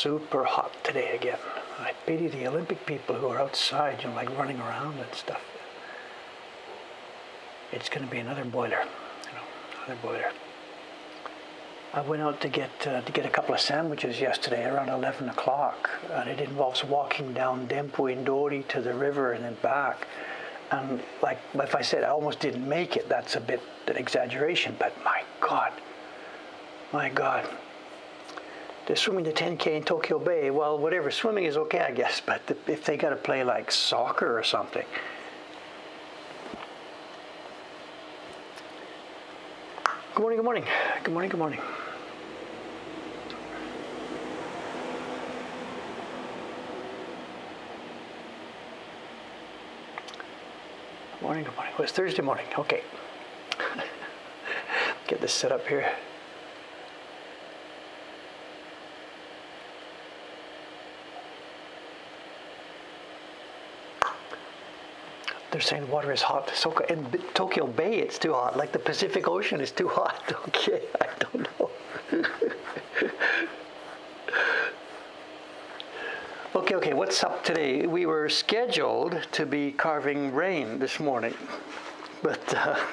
super hot today again. I pity the Olympic people who are outside, like running around and stuff. It's going to be another boiler, another boiler. I went out to get a couple of sandwiches yesterday around 11 o'clock, and it involves walking down Dempo Indori to the river and then back. And like if I said I almost didn't make it, that's a bit an exaggeration, but my God. They're swimming the 10K in Tokyo Bay. Well, whatever, swimming is okay, I guess, but if they got to play like soccer or something. Good morning, good morning. Good morning, good morning. Morning, good morning. Well, it's Thursday morning. Okay. Get this set up here. They're saying the water is hot. So in Tokyo Bay, it's too hot. Like the Pacific Ocean is too hot. Okay, I don't know. Okay, what's up today? We were scheduled to be carving rain this morning, but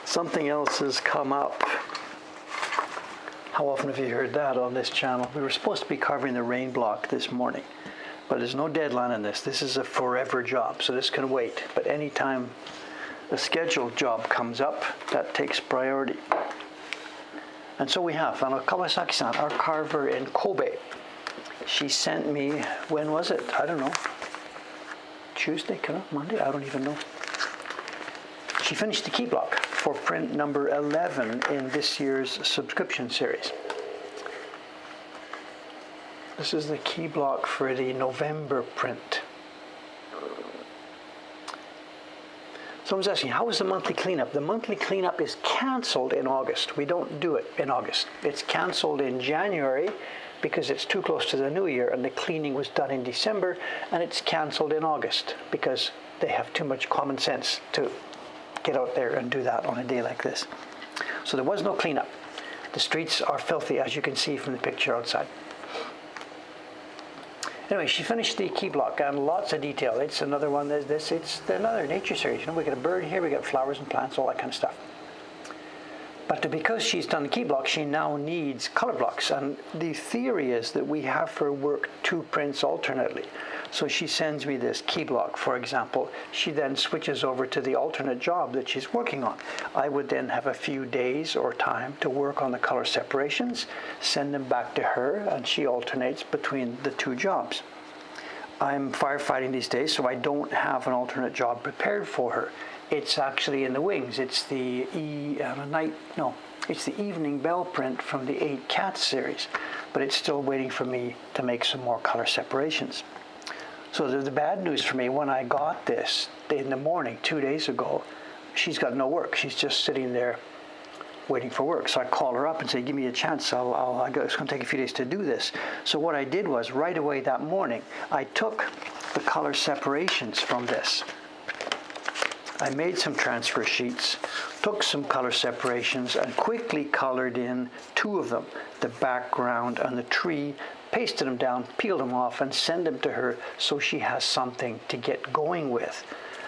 something else has come up. How often have you heard that on this channel? We were supposed to be carving the rain block this morning, but there's no deadline on this. This is a forever job, so this can wait. But anytime a scheduled job comes up, that takes priority. And so we have Kawasaki-san, our carver in Kobe. She sent me, when was it? I don't know. Tuesday, Monday? I don't even know. She finished the key block for print number 11 in this year's subscription series. This is the key block for the November print. Someone's asking, how is the monthly cleanup? The monthly cleanup is cancelled in August. We don't do it in August. It's cancelled in January because it's too close to the new year, and the cleaning was done in December, and it's cancelled in August because they have too much common sense to get out there and do that on a day like this. So there was no cleanup. The streets are filthy, as you can see from the picture outside. Anyway, she finished the key block and lots of detail. It's another one. There's this. It's another nature series. We got a bird here. We got flowers and plants, all that kind of stuff. But because she's done the key block, she now needs color blocks. And the theory is that we have her work 2 prints alternately. So she sends me this key block, for example. She then switches over to the alternate job that she's working on. I would then have a few days or time to work on the color separations, send them back to her, and she alternates between the 2 jobs. I'm firefighting these days, so I don't have an alternate job prepared for her. It's actually in the wings. It's the it's the Evening Bell print from the 8 Cats series, but it's still waiting for me to make some more color separations. So the bad news for me, when I got this in the morning 2 days ago, she's got no work. She's just sitting there waiting for work. So I call her up and say, give me a chance. It's going to take a few days to do this. So what I did was right away that morning, I took the color separations from this. I made some transfer sheets, took some color separations, and quickly colored in 2 of them, the background and the tree, pasted them down, peeled them off, and send them to her so she has something to get going with.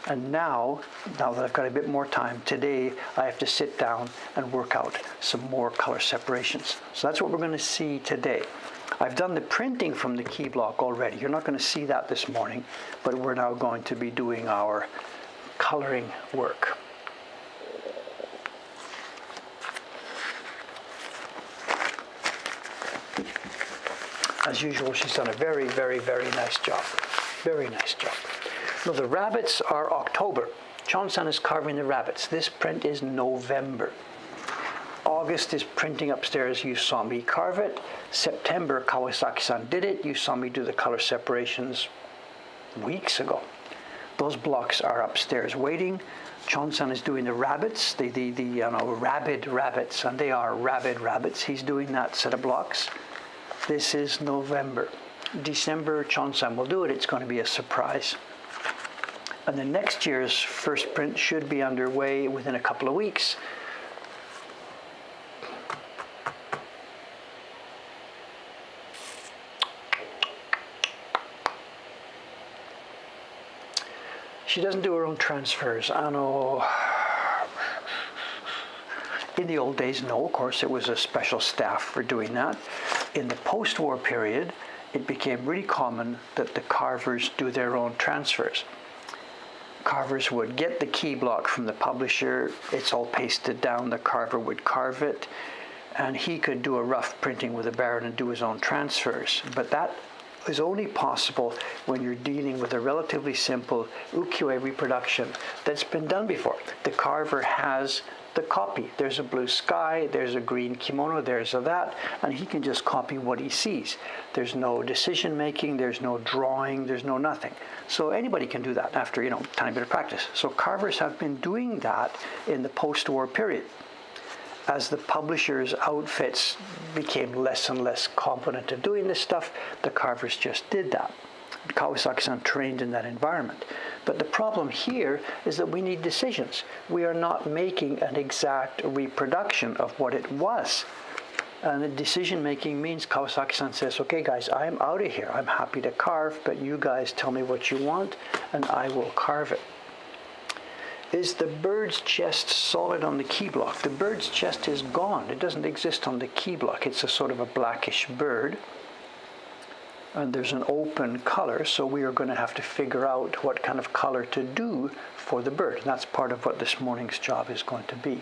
And now that I've got a bit more time, today I have to sit down and work out some more color separations. So that's what we're going to see today. I've done the printing from the key block already. You're not going to see that this morning, but we're now going to be doing our coloring work. As usual, she's done a very, very, very nice job. Very nice job. Now the rabbits are October. Chon-san is carving the rabbits. This print is November. August is printing upstairs. You saw me carve it. September, Kawasaki-san did it. You saw me do the color separations weeks ago. Those blocks are upstairs waiting. Chon-san is doing the rabbits, the rabid rabbits, and they are rabid rabbits. He's doing that set of blocks. This is November. December, Chon-san will do it. It's going to be a surprise. And the next year's first print should be underway within a couple of weeks. She doesn't do her own transfers. I know. In the old days, no, of course, it was a special staff for doing that. In the post-war period, it became really common that the carvers do their own transfers. Carvers would get the key block from the publisher, it's all pasted down, the carver would carve it, and he could do a rough printing with a baron and do his own transfers. But that is only possible when you're dealing with a relatively simple ukiyo-e reproduction that's been done before. The carver has the copy. There's a blue sky, there's a green kimono, there's a that, and he can just copy what he sees. There's no decision making, there's no drawing, there's no nothing. So anybody can do that after, a tiny bit of practice. So carvers have been doing that in the post-war period. As the publishers' outfits became less and less competent at doing this stuff, the carvers just did that. Kawasaki-san trained in that environment. But the problem here is that we need decisions. We are not making an exact reproduction of what it was. And the decision making means Kawasaki-san says, okay guys, I'm out of here. I'm happy to carve, but you guys tell me what you want and I will carve it. Is the bird's chest solid on the key block? The bird's chest is gone. It doesn't exist on the key block. It's a sort of a blackish bird. And there's an open color, so we are going to have to figure out what kind of color to do for the bird. And that's part of what this morning's job is going to be.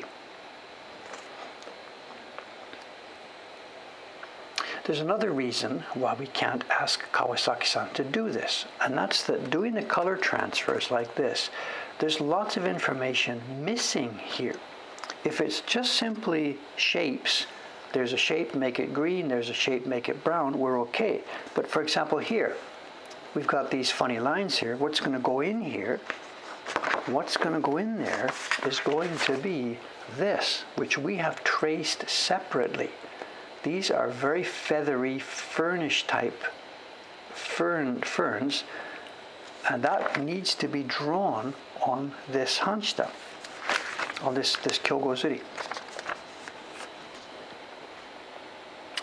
There's another reason why we can't ask Kawasaki-san to do this, and that's that doing the color transfers like this, there's lots of information missing here. If it's just simply shapes, there's a shape, make it green, there's a shape, make it brown, we're okay. But for example here, we've got these funny lines here. What's going to go in here, what's going to go in there is going to be this, which we have traced separately. These are very feathery, fernish type ferns, and that needs to be drawn on this hanshita, on this kyogozuri.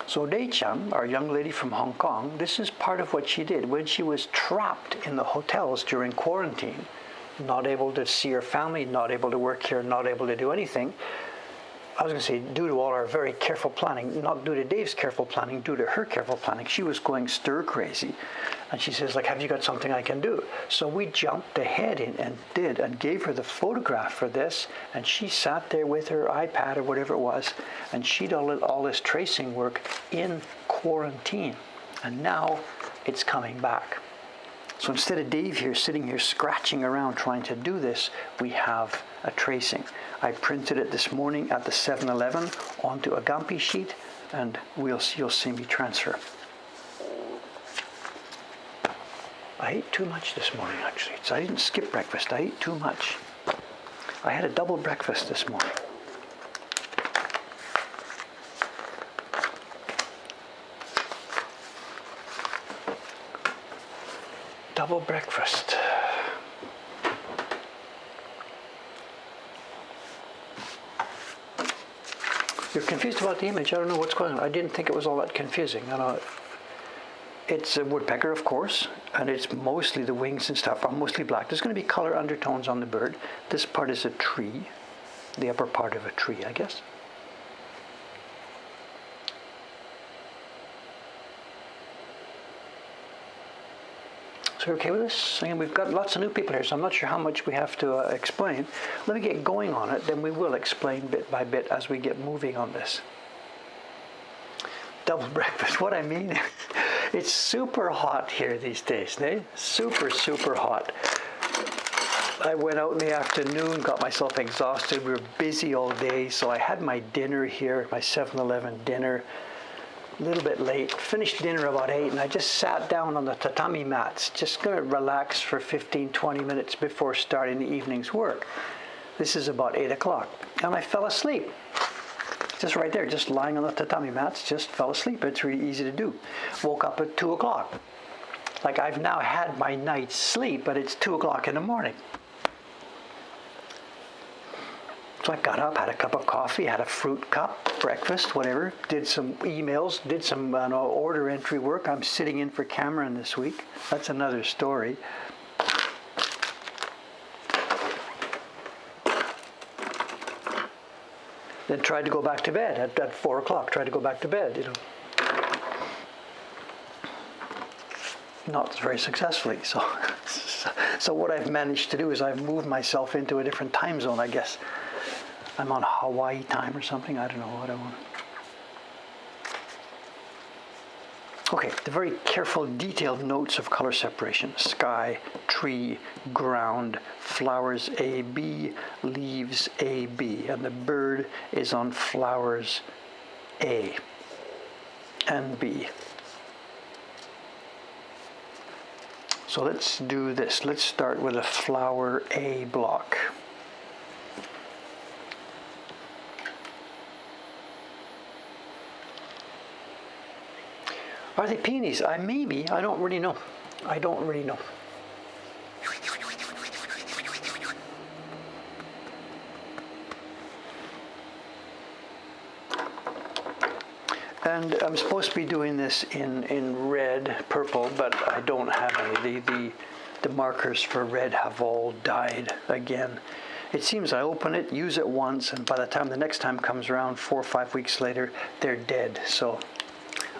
So Rei-chan, our young lady from Hong Kong, this is part of what she did when she was trapped in the hotels during quarantine, not able to see her family, not able to work here, not able to do anything. I was going to say, due to all our very careful planning, not due to Dave's careful planning, due to her careful planning, she was going stir crazy. And she says, have you got something I can do? So we jumped ahead and gave her the photograph for this. And she sat there with her iPad or whatever it was, and she did all this tracing work in quarantine. And now it's coming back. So instead of Dave here sitting here scratching around trying to do this, we have a tracing. I printed it this morning at the 7-Eleven onto a Gampi sheet, and you'll see me transfer. I ate too much this morning, actually. I didn't skip breakfast. I ate too much. I had a double breakfast this morning. Double breakfast. You're confused about the image. I don't know what's going on. I didn't think it was all that confusing. It's a woodpecker, of course, and it's mostly the wings and stuff are mostly black. There's going to be color undertones on the bird. This part is a tree, the upper part of a tree, I guess. So you're okay with this? Again, we've got lots of new people here, so I'm not sure how much we have to explain. Let me get going on it, then we will explain bit by bit as we get moving on this. Double breakfast, what I mean, it's super hot here these days, eh? Super, super hot. I went out in the afternoon, got myself exhausted. We were busy all day, so I had my dinner here, my 7-Eleven dinner. A little bit late, finished dinner about 8, and I just sat down on the tatami mats, just going to relax for 15-20 minutes before starting the evening's work. This is about 8 o'clock, and I fell asleep. Just right there, just lying on the tatami mats, just fell asleep. It's really easy to do. Woke up at 2 o'clock. Like I've now had my night's sleep, but it's 2 o'clock in the morning. So I got up, had a cup of coffee, had a fruit cup, breakfast, whatever, did some emails, did some order entry work. I'm sitting in for Cameron this week. That's another story. Then tried to go back to bed at 4 o'clock. Tried to go back to bed, Not very successfully. So what I've managed to do is I've moved myself into a different time zone, I guess. I'm on Hawaii time or something. I don't know what I want. Okay, the very careful, detailed notes of color separation. Sky, tree, ground, flowers A, B, leaves A, B. And the bird is on flowers A and B. So let's do this. Let's start with a flower A block. Are they peonies? Maybe. I don't really know. I don't really know. And I'm supposed to be doing this in red, purple, but I don't have any. The markers for red have all died again. It seems I open it, use it once, and by the time the next time comes around, 4 or 5 weeks later, they're dead. So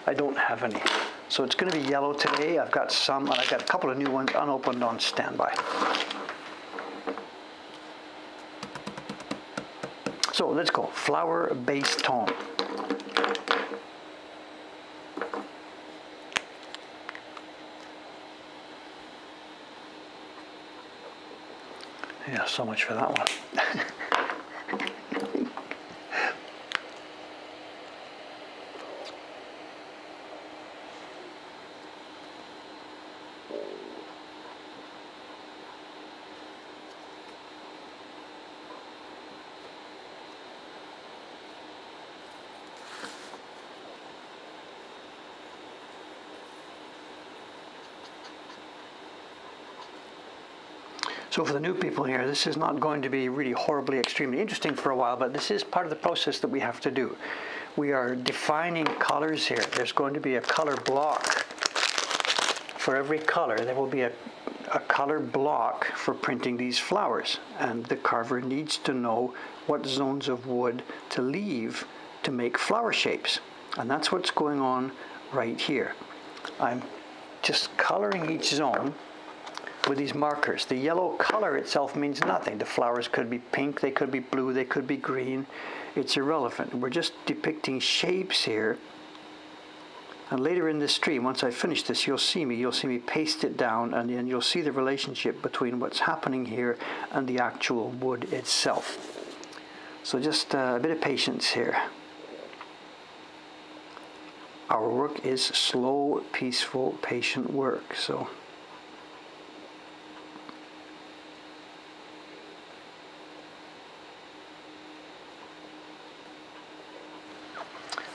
I don't have any. So it's going to be yellow today. I've got some, and I've got a couple of new ones unopened on standby. So let's go. Flower base tone. Yeah, so much for that one. So for the new people here, this is not going to be really horribly extremely interesting for a while, but this is part of the process that we have to do. We are defining colors here. There's going to be a color block. For every color, there will be a color block for printing these flowers. And the carver needs to know what zones of wood to leave to make flower shapes. And that's what's going on right here. I'm just coloring each zone with these markers. The yellow color itself means nothing. The flowers could be pink, they could be blue, they could be green. It's irrelevant. We're just depicting shapes here. And later in this stream, once I finish this, you'll see me paste it down, and then you'll see the relationship between what's happening here and the actual wood itself. So just a bit of patience here. Our work is slow, peaceful, patient work. So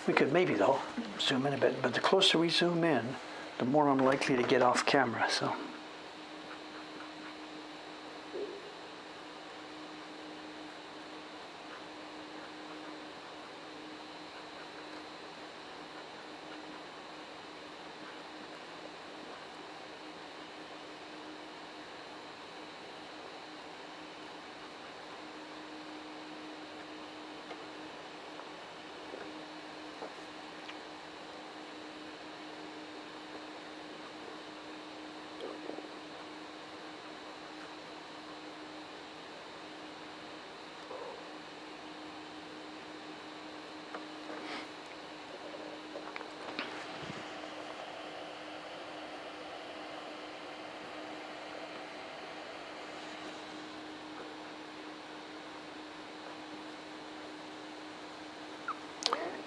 we could maybe, though, zoom in a bit, but the closer we zoom in, the more I'm likely to get off camera, so.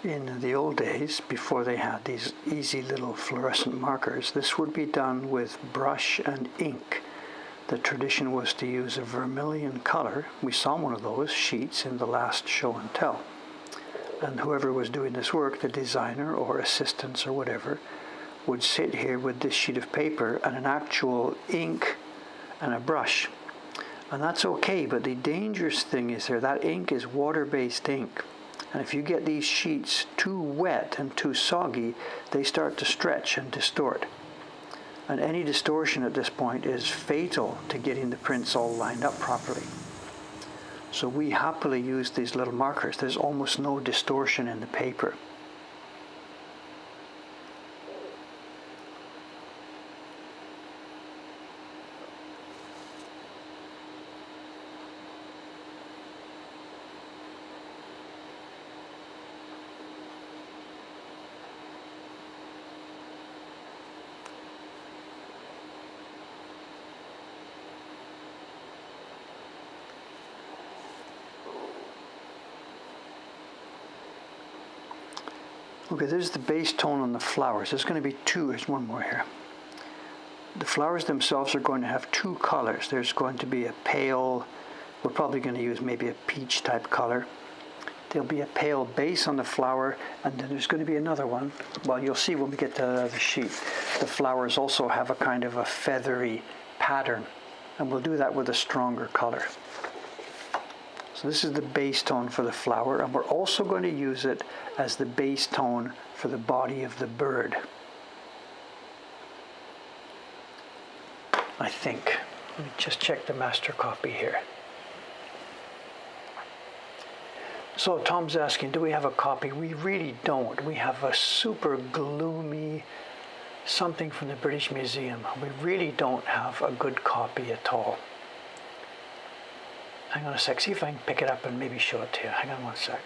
In the old days, before they had these easy little fluorescent markers, this would be done with brush and ink. The tradition was to use a vermilion color. We saw one of those sheets in the last show and tell. And whoever was doing this work, the designer or assistants or whatever, would sit here with this sheet of paper and an actual ink and a brush. And that's okay, but the dangerous thing is here, that ink is water-based ink. And if you get these sheets too wet and too soggy, they start to stretch and distort. And any distortion at this point is fatal to getting the prints all lined up properly. So we happily use these little markers. There's almost no distortion in the paper. Okay, there's the base tone on the flowers. There's going to be two. There's one more here. The flowers themselves are going to have two colors. There's going to be a pale, we're probably going to use maybe a peach type color. There'll be a pale base on the flower, and then there's going to be another one. Well, you'll see when we get to the sheet. The flowers also have a kind of a feathery pattern, and we'll do that with a stronger color. So this is the base tone for the flower, and we're also going to use it as the base tone for the body of the bird. I think. Let me just check the master copy here. So Tom's asking, do we have a copy? We really don't. We have a super gloomy something from the British Museum. We really don't have a good copy at all. Hang on a sec, see if I can pick it up and maybe show it to you. Hang on one sec.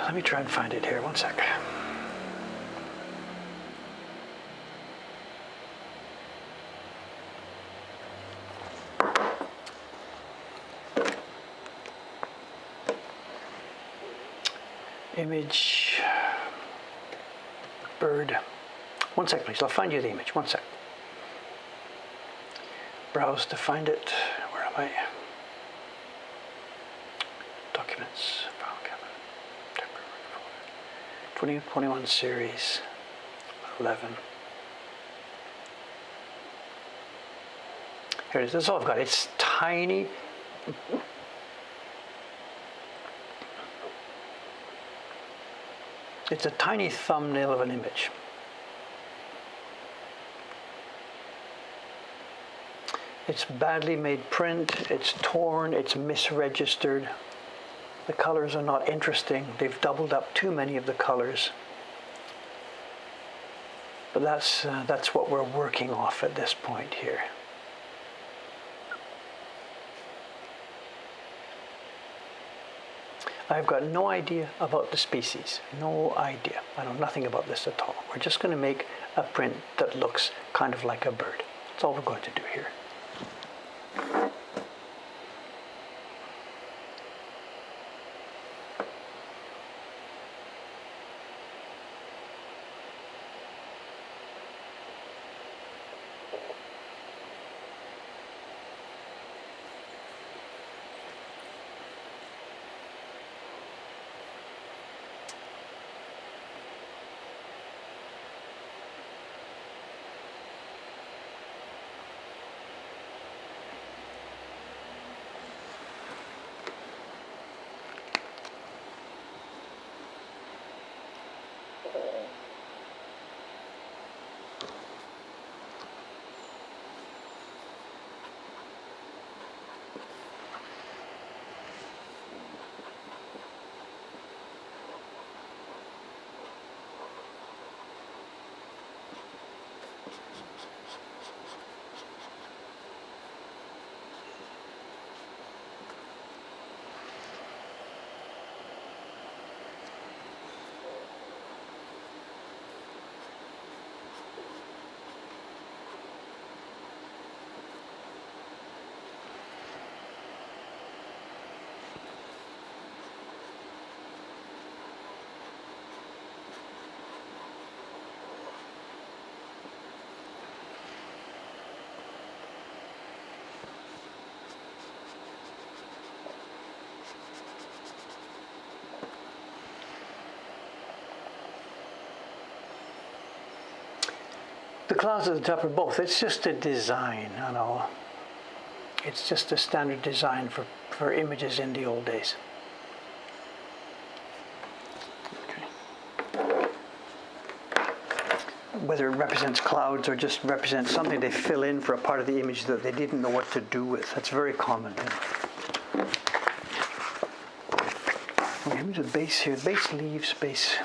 Let me try and find it here, one sec. Image, bird. One sec, please. I'll find you the image. One sec. Browse to find it. Where am I? Documents. File cabinet. 2021 series 11. Here it is. That's all I've got. It's tiny. It's a tiny thumbnail of an image. It's badly made print, it's torn, it's misregistered. The colors are not interesting. They've doubled up too many of the colors. But that's what we're working off at this point here. I've got no idea about the species, no idea. I know nothing about this at all. We're just going to make a print that looks kind of like a bird. That's all we're going to do here. The clouds at the top are both. It's just a design, you know. It's just a standard design for images in the old days. whether it represents clouds or just represents something they fill in for a part of the image that they didn't know what to do with. That's very common. Okay, here's the base here. Base leaves, base.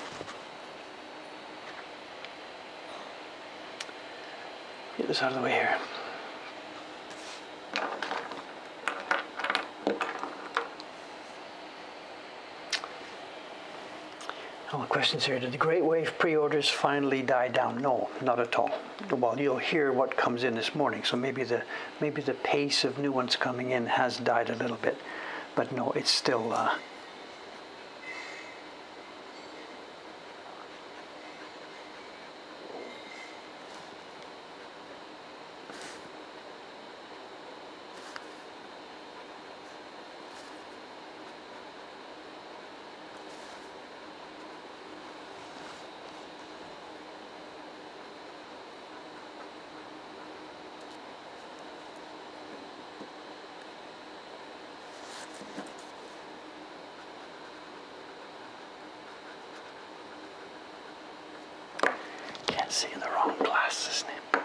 Get this out of the way here. All the questions here. Did the Great Wave pre-orders finally die down? No, not at all. Well, you'll hear what comes in this morning, so maybe the pace of new ones coming in has died a little bit, but no, it's still. See in the wrong glasses now.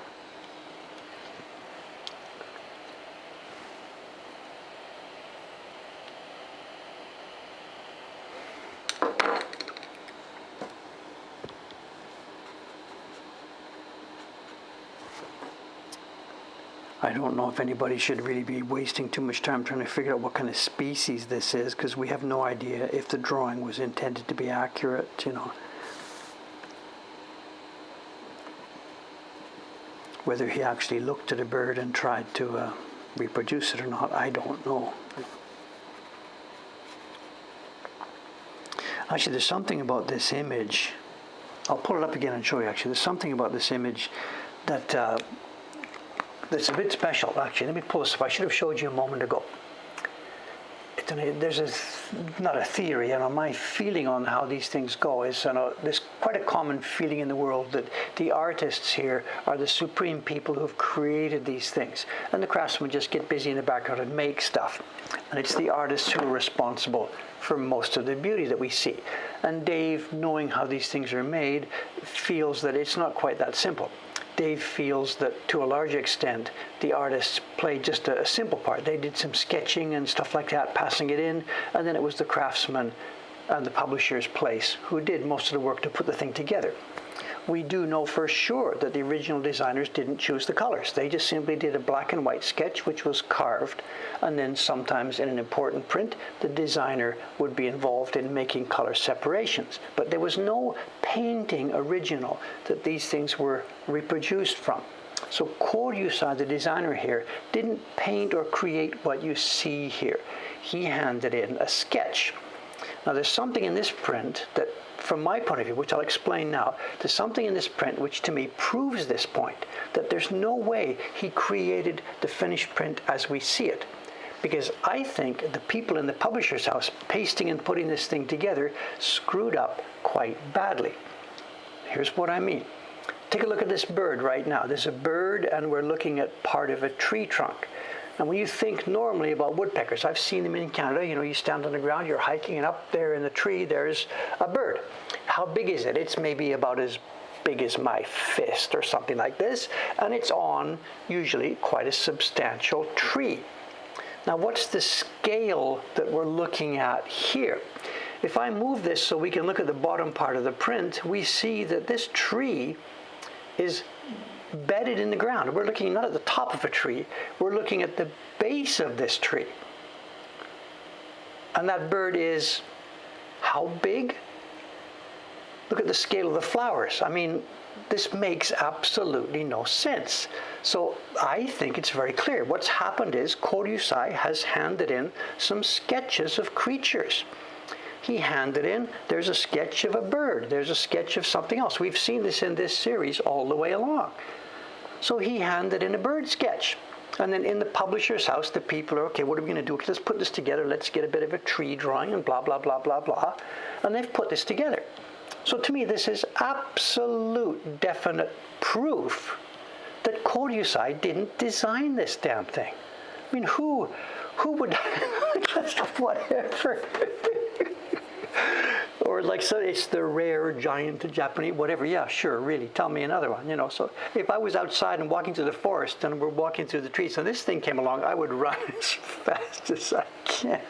I don't know if anybody should really be wasting too much time trying to figure out what kind of species this is, because we have no idea if the drawing was intended to be accurate, you know. Whether he actually looked at a bird and tried to reproduce it or not, I don't know. Actually, there's something about this image. I'll pull it up again and show you, actually. There's something about this image that that's a bit special, actually. Let me pull this up. I should have showed you a moment ago. There's not a theory, you know, my feeling on how these things go is, you know, there's quite a common feeling in the world that the artists here are the supreme people who've created these things, and the craftsmen just get busy in the background and make stuff, and it's the artists who are responsible for most of the beauty that we see. And Dave, knowing how these things are made, feels that it's not quite that simple. Dave feels that, to a large extent, the artists played just a simple part. They did some sketching and stuff like that, passing it in, and then it was the craftsman and the publisher's place who did most of the work to put the thing together. We do know for sure that the original designers didn't choose the colors. They just simply did a black and white sketch, which was carved, and then sometimes in an important print, the designer would be involved in making color separations. But there was no painting original that these things were reproduced from. So Koryusai, the designer here, didn't paint or create what you see here. He handed in a sketch. Now there's something in this print that, from my point of view, which I'll explain now, there's something in this print which to me proves this point, that there's no way he created the finished print as we see it. Because I think the people in the publisher's house pasting and putting this thing together screwed up quite badly. Here's what I mean. Take a look at this bird right now. There's a bird and we're looking at part of a tree trunk. And when you think normally about woodpeckers, I've seen them in Canada, you know, you stand on the ground, you're hiking, and up there in the tree, there's a bird. How big is it? It's maybe about as big as my fist or something like this, and it's on, usually, quite a substantial tree. Now, what's the scale that we're looking at here? If I move this so we can look at the bottom part of the print, we see that this tree is bedded in the ground. We're looking not at the top of a tree, we're looking at the base of this tree. And that bird is how big? Look at the scale of the flowers. I mean, this makes absolutely no sense. So I think it's very clear. What's happened is Koryusai has handed in some sketches of creatures. He handed in, there's a sketch of a bird, there's a sketch of something else. We've seen this in this series all the way along. So he handed in a bird sketch. And then in the publisher's house, the people are, okay, what are we going to do? Let's put this together. Let's get a bit of a tree drawing and blah, blah, blah, blah, blah. And they've put this together. So to me, this is absolute, definite proof that Koryusai didn't design this damn thing. I mean, who would, whatever. Or like, so it's the rare giant Japanese, whatever. Yeah, sure, really. Tell me another one, you know. So if I was outside and walking through the forest and we're walking through the trees and this thing came along, I would run as fast as I can.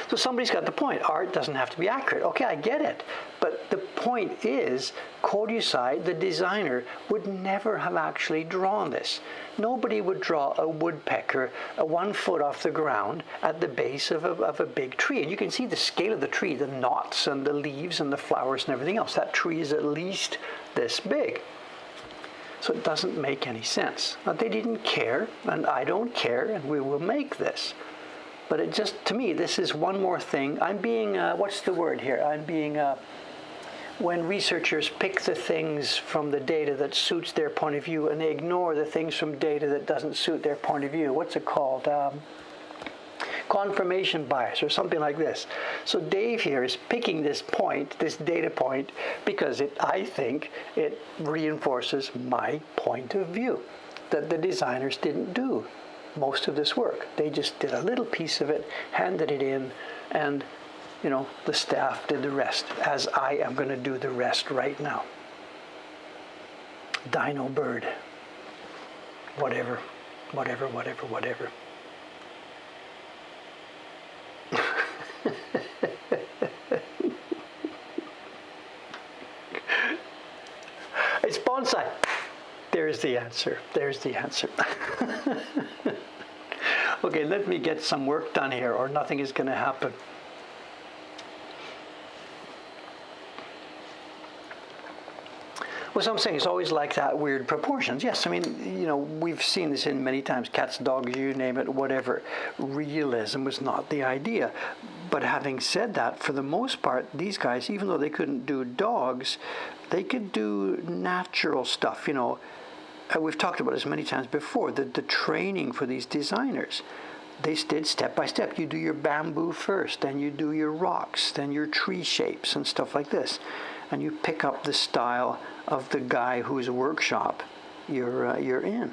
So somebody's got the point. Art doesn't have to be accurate. Okay, I get it. But the point is, Koryusai, the designer, would never have actually drawn this. Nobody would draw a woodpecker 1 foot off the ground at the base of a big tree. And you can see the scale of the tree, the knots and the leaves and the flowers and everything else. That tree is at least this big. So it doesn't make any sense. Now, they didn't care, and I don't care, and we will make this. But it just, to me, this is one more thing. I'm being, what's the word here? I'm being, when researchers pick the things from the data that suits their point of view and they ignore the things from data that doesn't suit their point of view. What's it called? Confirmation bias or something like this. So Dave here is picking this point, this data point, because I think it reinforces my point of view that the designers didn't do most of this work. They just did a little piece of it, handed it in, and you know, the staff did the rest, as I am going to do the rest right now. Dino bird. Whatever. It's bonsai. There's the answer. Okay, let me get some work done here or nothing is going to happen. Well, so I'm saying it's always like that, weird proportions. Yes, I mean, you know, we've seen this in many times, cats, dogs, you name it, whatever. Realism was not the idea. But having said that, for the most part, these guys, even though they couldn't do dogs, they could do natural stuff, you know. We've talked about this many times before, the training for these designers. They did step by step. You do your bamboo first, then you do your rocks, then your tree shapes and stuff like this. And you pick up the style of the guy whose workshop you're in.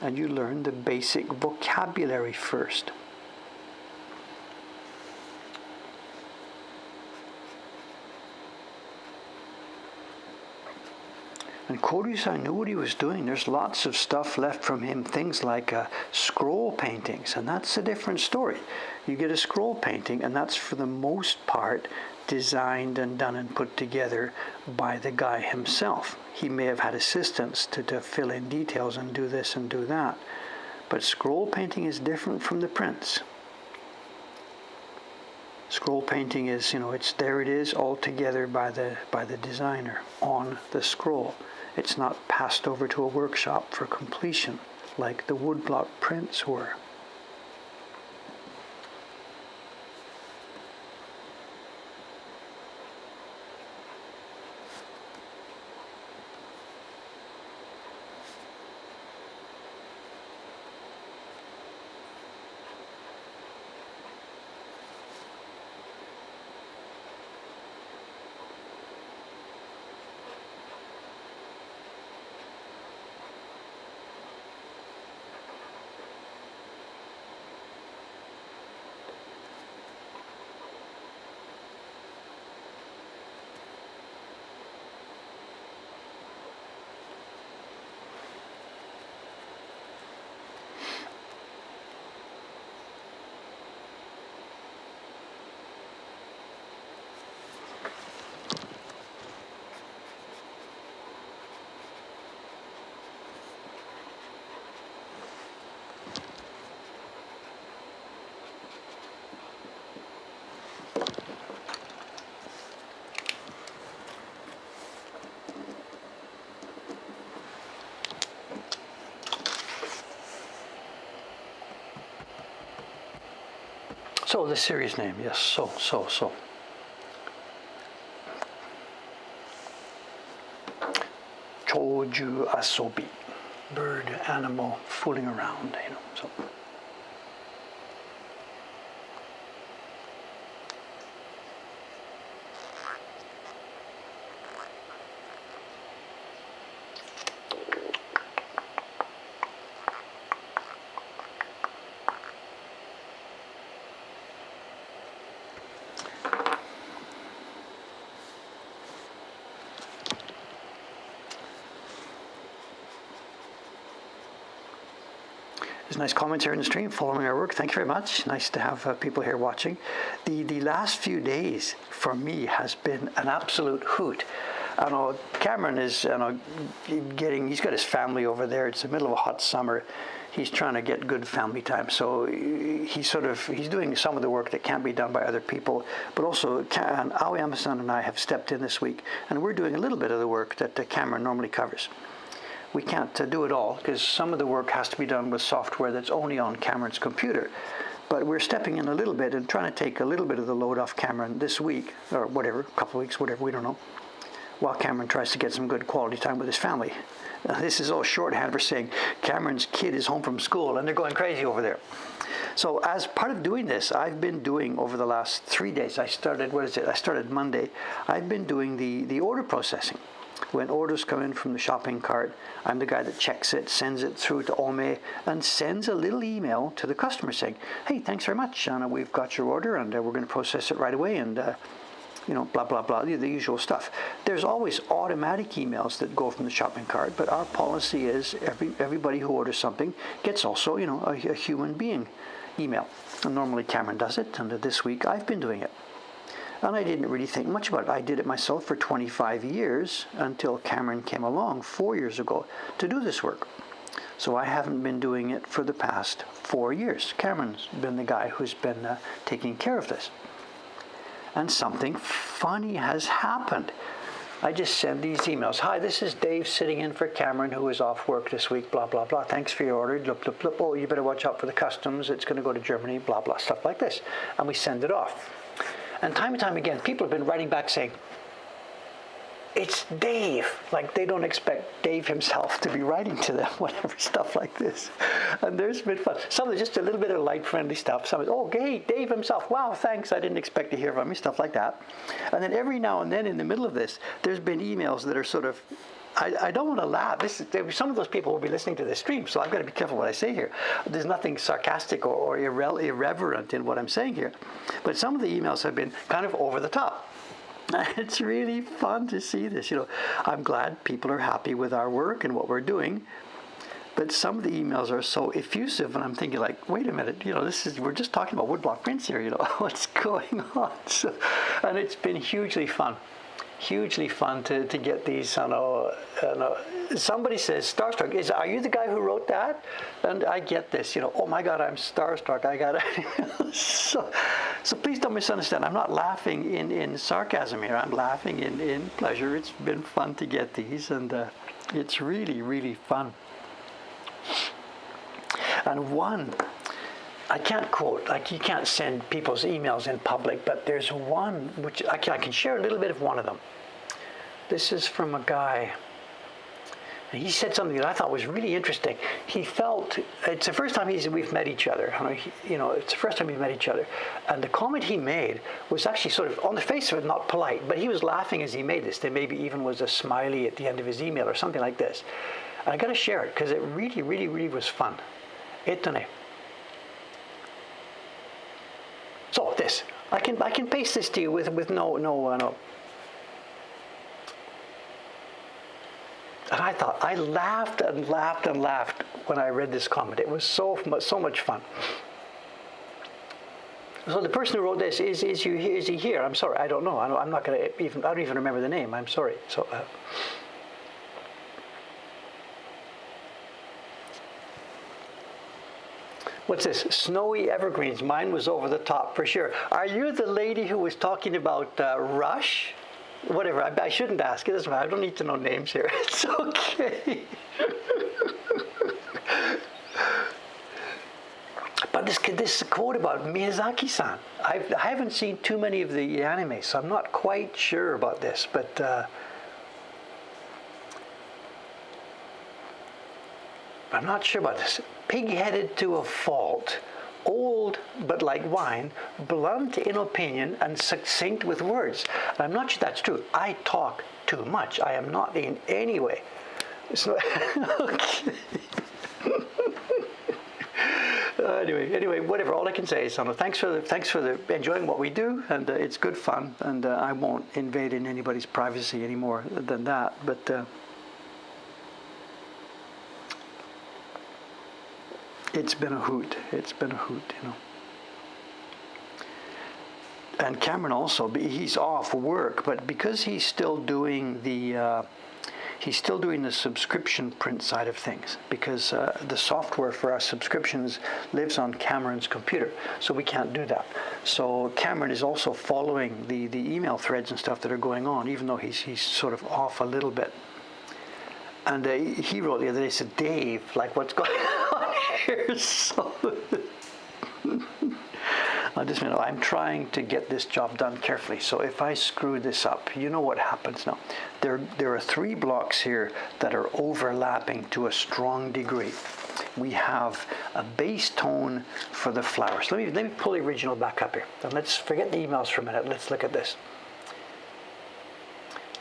And you learn the basic vocabulary first. And Koryusai knew what he was doing. There's lots of stuff left from him, things like scroll paintings, and that's a different story. You get a scroll painting, and that's for the most part designed and done and put together by the guy himself. He may have had assistants to fill in details and do this and do that. But scroll painting is different from the prints. Scroll painting is, you know, there it is all together by the designer on the scroll. It's not passed over to a workshop for completion like the woodblock prints were. So the series name, yes, so. Choju asobi, bird, animal, fooling around, you know, so. There's nice comments here in the stream following our work. Thank you very much. Nice to have people here watching. The last few days for me has been an absolute hoot. I know Cameron is he's got his family over there. It's the middle of a hot summer. He's trying to get good family time. So he's doing some of the work that can't be done by other people. But also, Aoi Amasan and I have stepped in this week, and we're doing a little bit of the work that Cameron normally covers. We can't do it all because some of the work has to be done with software that's only on Cameron's computer. But we're stepping in a little bit and trying to take a little bit of the load off Cameron this week, or whatever, a couple of weeks, whatever, we don't know, while Cameron tries to get some good quality time with his family. This is all shorthand for saying Cameron's kid is home from school and they're going crazy over there. So as part of doing this, I've been doing over the last 3 days, I started Monday, I've been doing the order processing. When orders come in from the shopping cart, I'm the guy that checks it, sends it through to Ome, and sends a little email to the customer saying, hey, thanks very much, Anna, we've got your order and we're going to process it right away, and blah, blah, blah, the usual stuff. There's always automatic emails that go from the shopping cart, but our policy is everybody who orders something gets also, a human being email. And normally Cameron does it, and this week I've been doing it. And I didn't really think much about it. I did it myself for 25 years until Cameron came along 4 years ago to do this work. So I haven't been doing it for the past 4 years. Cameron's been the guy who's been taking care of this. And something funny has happened. I just send these emails. Hi, this is Dave sitting in for Cameron, who is off work this week, blah, blah, blah. Thanks for your order. Blah, blah, blah. Oh, you better watch out for the customs. It's going to go to Germany, blah, blah, stuff like this. And we send it off. And time again, people have been writing back saying, it's Dave. Like, they don't expect Dave himself to be writing to them, whatever, stuff like this. And there's been fun. Some of just a little bit of light, friendly stuff. Some is, oh, hey, Dave himself. Wow, thanks. I didn't expect to hear from you, stuff like that. And then every now and then in the middle of this, there's been emails that are sort of, I don't want to laugh. Some of those people will be listening to this stream, so I've got to be careful what I say here. There's nothing sarcastic or irreverent in what I'm saying here. But some of the emails have been kind of over the top. It's really fun to see this. I'm glad people are happy with our work and what we're doing. But some of the emails are so effusive, and I'm thinking, like, wait a minute, we're just talking about woodblock prints here, what's going on? And it's been hugely fun to get these. Somebody says, starstruck, are you the guy who wrote that? And I get this, oh my God, I'm starstruck. I got it. So please don't misunderstand. I'm not laughing in sarcasm here. I'm laughing in pleasure. It's been fun to get these, and it's really, really fun. And one, I can't quote, like, you can't send people's emails in public, but there's one which I can share a little bit of one of them. This is from a guy, and he said something that I thought was really interesting. He felt, it's the first time we've met each other, it's the first time we've met each other, and the comment he made was actually sort of, on the face of it, not polite, but he was laughing as he made this. There maybe even was a smiley at the end of his email or something like this. And I got to share it because it really, really, really was fun. Étonné. So this, I can paste this to you with no. And I thought, I laughed and laughed and laughed when I read this comment. It was so much fun. So the person who wrote this, is he here? I'm sorry, I don't know. I'm not going to I don't even remember the name. I'm sorry. So. What's this? Snowy evergreens. Mine was over the top for sure. Are you the lady who was talking about Rush? Whatever. I shouldn't ask. It doesn't matter. I don't need to know names here. It's okay. But this quote about Miyazaki-san. I haven't seen too many of the anime, so I'm not quite sure about this. But I'm not sure about this. Pig-headed to a fault, old but like wine, blunt in opinion and succinct with words. I'm not sure that's true. I talk too much. I am not in any way. So, okay. Anyway, whatever. All I can say is, thanks for the enjoying what we do, and it's good fun. And I won't invade in anybody's privacy any more than that. But It's been a hoot. It's been a hoot, you know. And Cameron also, he's off work, but because he's still doing the subscription print side of things, because the software for our subscriptions lives on Cameron's computer, so we can't do that. So Cameron is also following the email threads and stuff that are going on, even though he's sort of off a little bit. And he wrote the other day, said, Dave, like, what's going on here? So I just mean, I'm trying to get this job done carefully. So if I screw this up, you know what happens now. There are 3 blocks here that are overlapping to a strong degree. We have a base tone for the flowers. Let me pull the original back up here. And let's forget the emails for a minute. Let's look at this.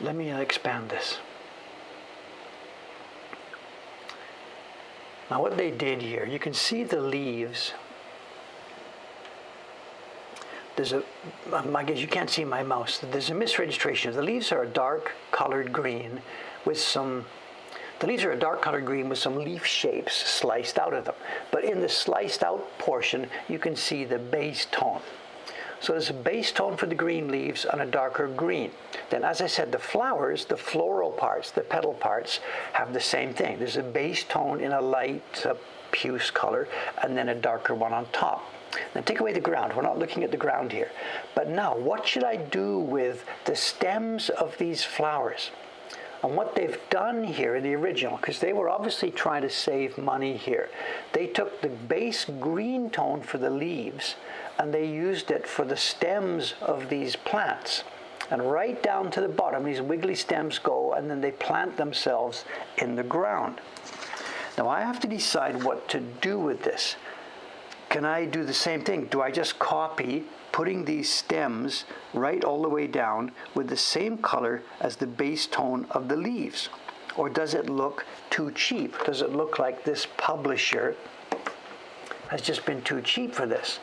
Let me expand this. Now what they did here, you can see the leaves. I guess you can't see my mouse. There's a misregistration. The leaves are a dark colored green with some leaf shapes sliced out of them. But in the sliced out portion, you can see the base tone. So there's a base tone for the green leaves and a darker green. Then, as I said, the flowers, the floral parts, the petal parts, have the same thing. There's a base tone in a light puce color and then a darker one on top. Now take away the ground. We're not looking at the ground here. But now, what should I do with the stems of these flowers? And what they've done here in the original, because they were obviously trying to save money here, they took the base green tone for the leaves and they used it for the stems of these plants. And right down to the bottom, these wiggly stems go, and then they plant themselves in the ground. Now I have to decide what to do with this. Can I do the same thing? Do I just copy putting these stems right all the way down with the same color as the base tone of the leaves? Or does it look too cheap? Does it look like this publisher has just been too cheap for this?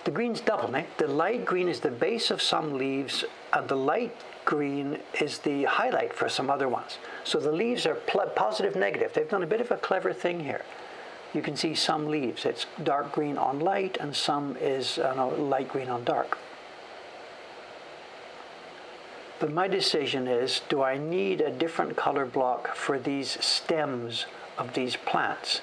The green's double, eh? The light green is the base of some leaves, and the light green is the highlight for some other ones. So the leaves are positive, negative. They've done a bit of a clever thing here. You can see some leaves, it's dark green on light, and some is light green on dark. But my decision is, do I need a different color block for these stems of these plants?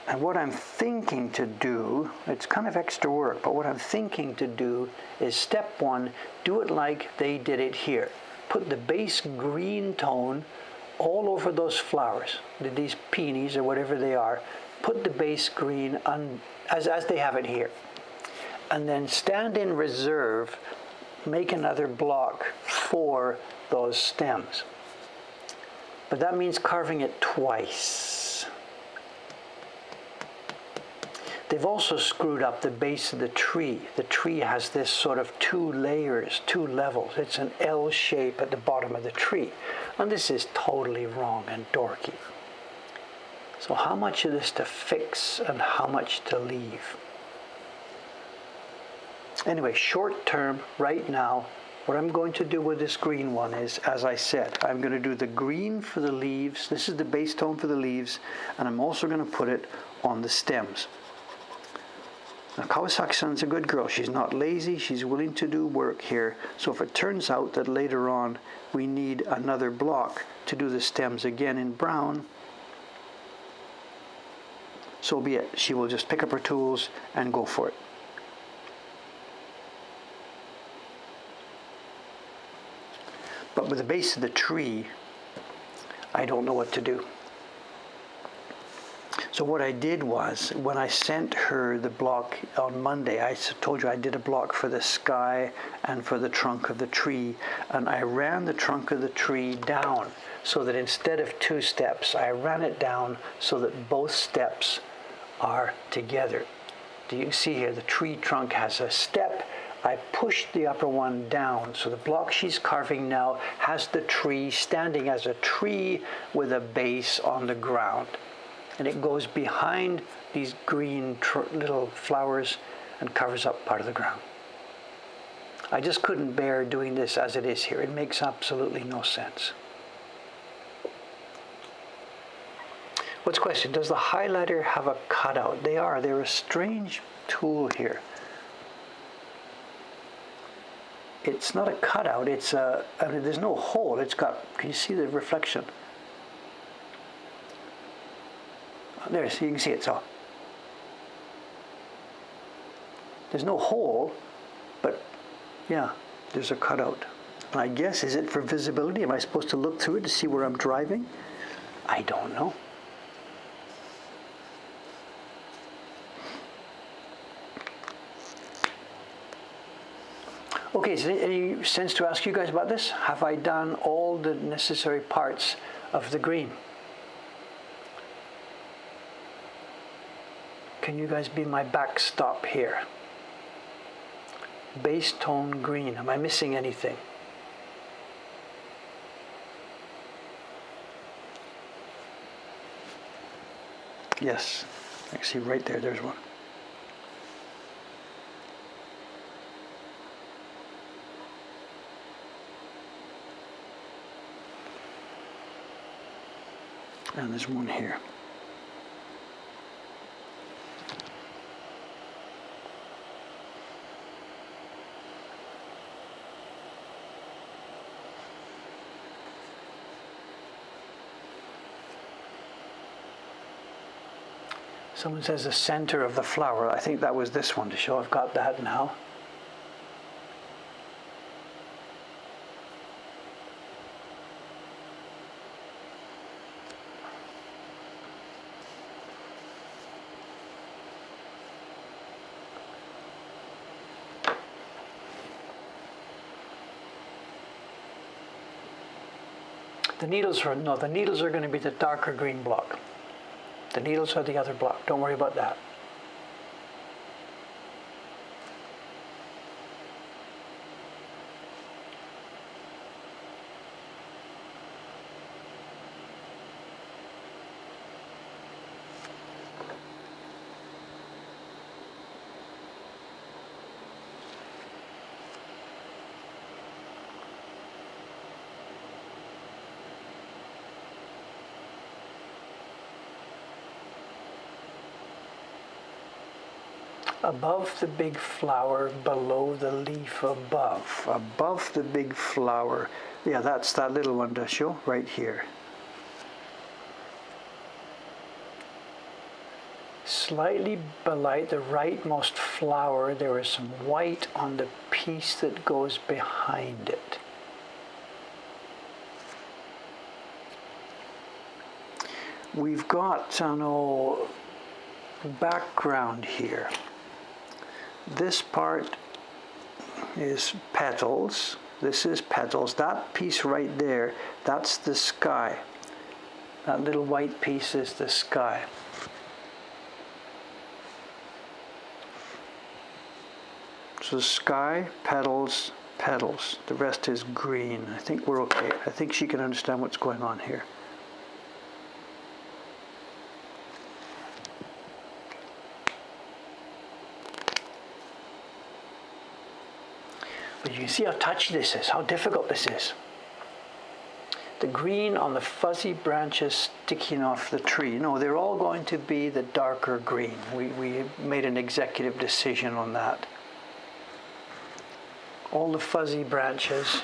And what I'm thinking to do, it's kind of extra work, but what I'm thinking to do is step 1, do it like they did it here. Put the base green tone all over those flowers, these peonies or whatever they are. Put the base green on, as they have it here. And then stand in reserve, make another block for those stems. But that means carving it twice. They've also screwed up the base of the tree. The tree has this sort of 2 layers, 2 levels. It's an L shape at the bottom of the tree. And this is totally wrong and dorky. So how much of this to fix and how much to leave? Anyway, short term, right now, what I'm going to do with this green one is, as I said, I'm going to do the green for the leaves. This is the base tone for the leaves, and I'm also going to put it on the stems. Now, Kawasaki-san's a good girl. She's not lazy. She's willing to do work here. So if it turns out that later on we need another block to do the stems again in brown, so be it. She will just pick up her tools and go for it. But with the base of the tree, I don't know what to do. So what I did was, when I sent her the block on Monday, I told you I did a block for the sky and for the trunk of the tree, and I ran the trunk of the tree down so that instead of 2 steps, I ran it down so that both steps are together. Do you see here, the tree trunk has a step. I pushed the upper one down, so the block she's carving now has the tree standing as a tree with a base on the ground. And it goes behind these green little flowers and covers up part of the ground. I just couldn't bear doing this as it is here. It makes absolutely no sense. What's the question? Does the highlighter have a cutout? They're a strange tool here. It's not a cutout, there's no hole. Can you see the reflection? There, so you can see it, so. There's no hole, but yeah, there's a cutout. And I guess, is it for visibility? Am I supposed to look through it to see where I'm driving? I don't know. Okay, so any sense to ask you guys about this? Have I done all the necessary parts of the green? Can you guys be my backstop here? Base tone green. Am I missing anything? Yes. Actually, right there, there's one. And there's one here. Someone says the center of the flower. I think that was this one to show I've got that now. The needles are going to be the darker green block. The needles are the other block. Don't worry about that. Above the big flower, below the leaf above. Above the big flower. Yeah, that's that little one to show right here. Slightly below the rightmost flower, there is some white on the piece that goes behind it. We've got background here. This part is petals. This is petals. That piece right there, that's the sky. That little white piece is the sky. So sky, petals, petals. The rest is green. I think we're okay. I think she can understand what's going on here. But you can see how touchy this is, how difficult this is. The green on the fuzzy branches sticking off the tree. No, they're all going to be the darker green. We made an executive decision on that. All the fuzzy branches.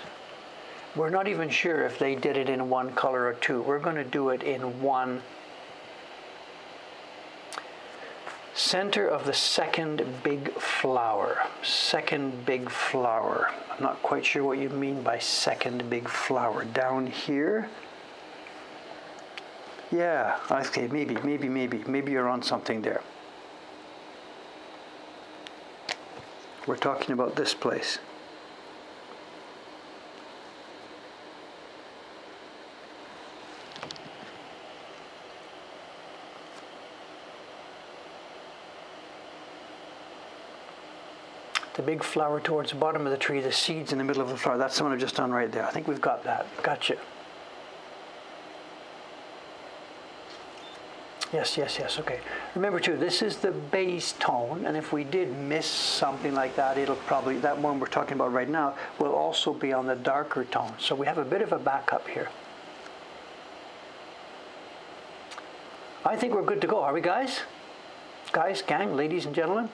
We're not even sure if they did it in one color or two. We're going to do it in one. Center of the second big flower. Second big flower. I'm not quite sure what you mean by second big flower. Down here? Yeah, okay, maybe you're on something there. We're talking about this place. The big flower towards the bottom of the tree, the seeds in the middle of the flower. That's the one I've just done right there. I think we've got that. Gotcha. Yes, okay. Remember too, this is the base tone, and if we did miss something like that, it'll probably, that one we're talking about right now, will also be on the darker tone. So we have a bit of a backup here. I think we're good to go. Are we, guys? Guys, gang, ladies and gentlemen?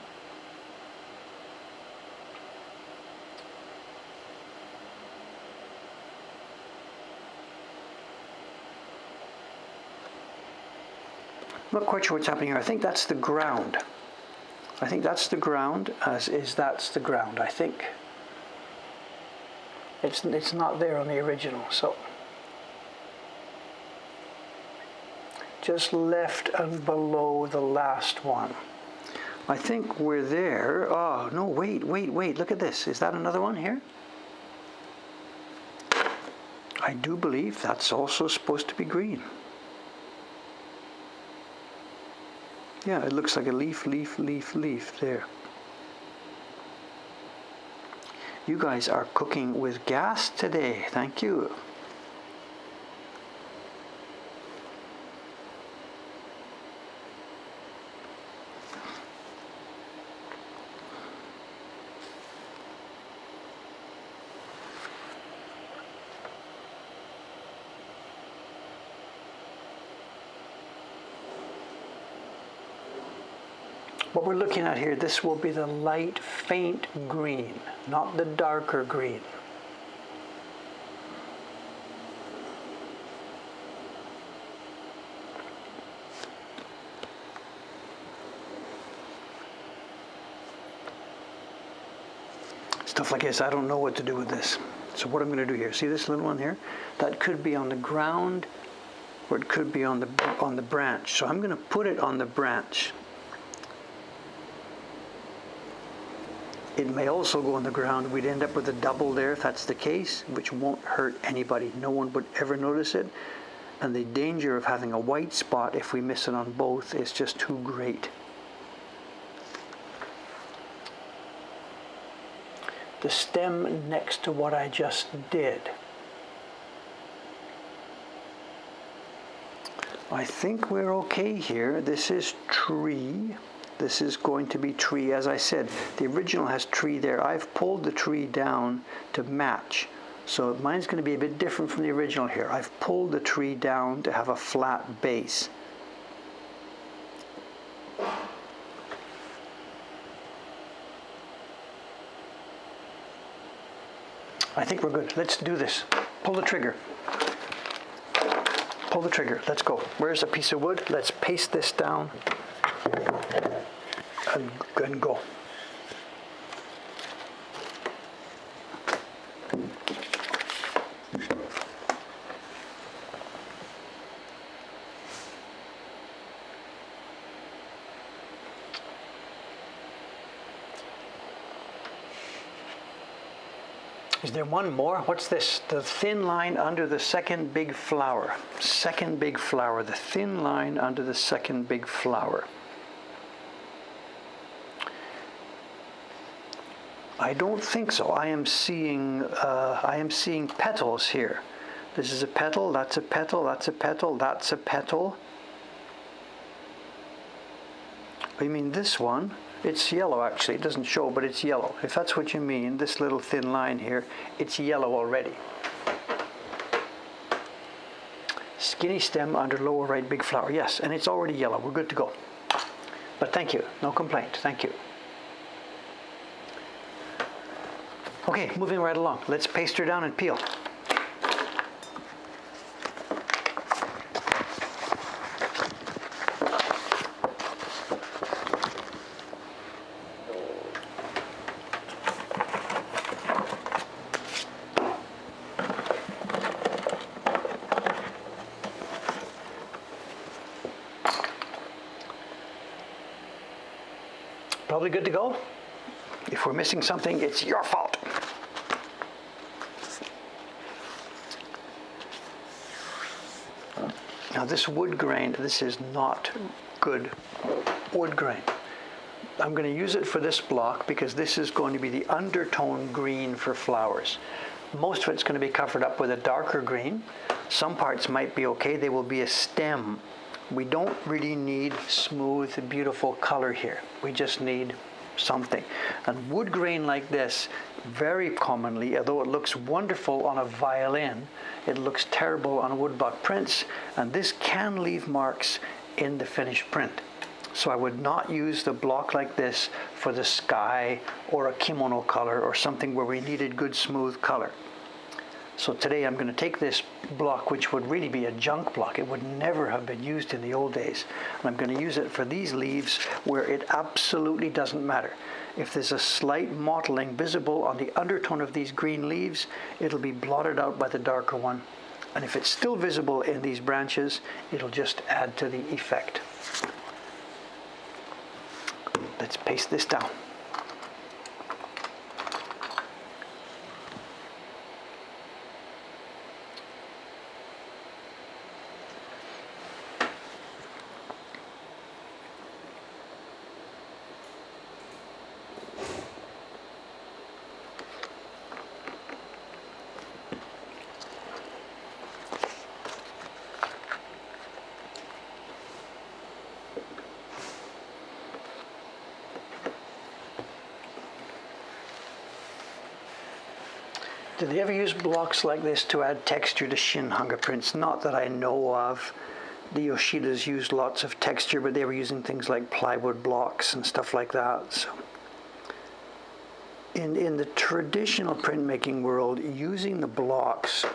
I'm not quite sure what's happening here. I think that's the ground. I think that's the ground, that's the ground, I think. It's not there on the original, so. Just left and below the last one. I think we're there. Oh, no, wait, look at this. Is that another one here? I do believe that's also supposed to be green. Yeah, it looks like a leaf there. You guys are cooking with gas today. Thank you. What we're looking at here, this will be the light, faint green, not the darker green. Stuff like this, I don't know what to do with this. So what I'm going to do here, see this little one here? That could be on the ground, or it could be on the branch. So I'm going to put it on the branch. It may also go on the ground. We'd end up with a double there if that's the case, which won't hurt anybody. No one would ever notice it. And the danger of having a white spot if we miss it on both is just too great. The stem next to what I just did. I think we're okay here. This is tree. This is going to be tree. As I said, the original has tree there. I've pulled the tree down to match. So mine's going to be a bit different from the original here. I've pulled the tree down to have a flat base. I think we're good. Let's do this. Pull the trigger. Pull the trigger. Let's go. Where's a piece of wood? Let's paste this down. And go. Is there one more? What's this? The thin line under the second big flower. Second big flower. The thin line under the second big flower. I don't think so. I am seeing petals here. This is a petal, that's a petal, that's a petal, that's a petal. I mean this one, it's yellow actually. It doesn't show, but it's yellow. If that's what you mean, this little thin line here, it's yellow already. Skinny stem under lower right big flower. Yes, and it's already yellow. We're good to go. But thank you. No complaint. Thank you. Okay, moving right along. Let's paste her down and peel. Probably good to go. If we're missing something, it's your fault. Now this wood grain, this is not good wood grain. I'm going to use it for this block because this is going to be the undertone green for flowers. Most of it's going to be covered up with a darker green. Some parts might be okay. They will be a stem. We don't really need smooth, beautiful color here. We just need something. And wood grain like this, very commonly, although it looks wonderful on a violin, it looks terrible on woodblock prints, and this can leave marks in the finished print. So I would not use the block like this for the sky or a kimono color or something where we needed good smooth color. So today I'm going to take this block, which would really be a junk block. It would never have been used in the old days. And I'm going to use it for these leaves where it absolutely doesn't matter. If there's a slight mottling visible on the undertone of these green leaves, it'll be blotted out by the darker one. And if it's still visible in these branches, it'll just add to the effect. Let's paste this down. Did they ever use blocks like this to add texture to Shinhanga prints? Not that I know of. The Yoshidas used lots of texture, but they were using things like plywood blocks and stuff like that. So, in the traditional printmaking world, using the blocks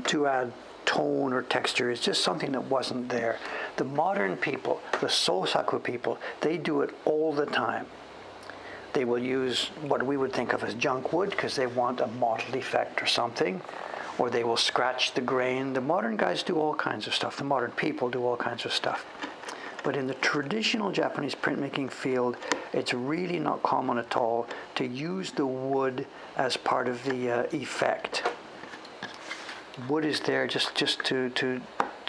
to add tone or texture is just something that wasn't there. The modern people, the Sosaku people, they do it all the time. They will use what we would think of as junk wood because they want a mottled effect or something, or they will scratch the grain. The modern guys do all kinds of stuff. The modern people do all kinds of stuff. But in the traditional Japanese printmaking field, it's really not common at all to use the wood as part of the effect. Wood is there just to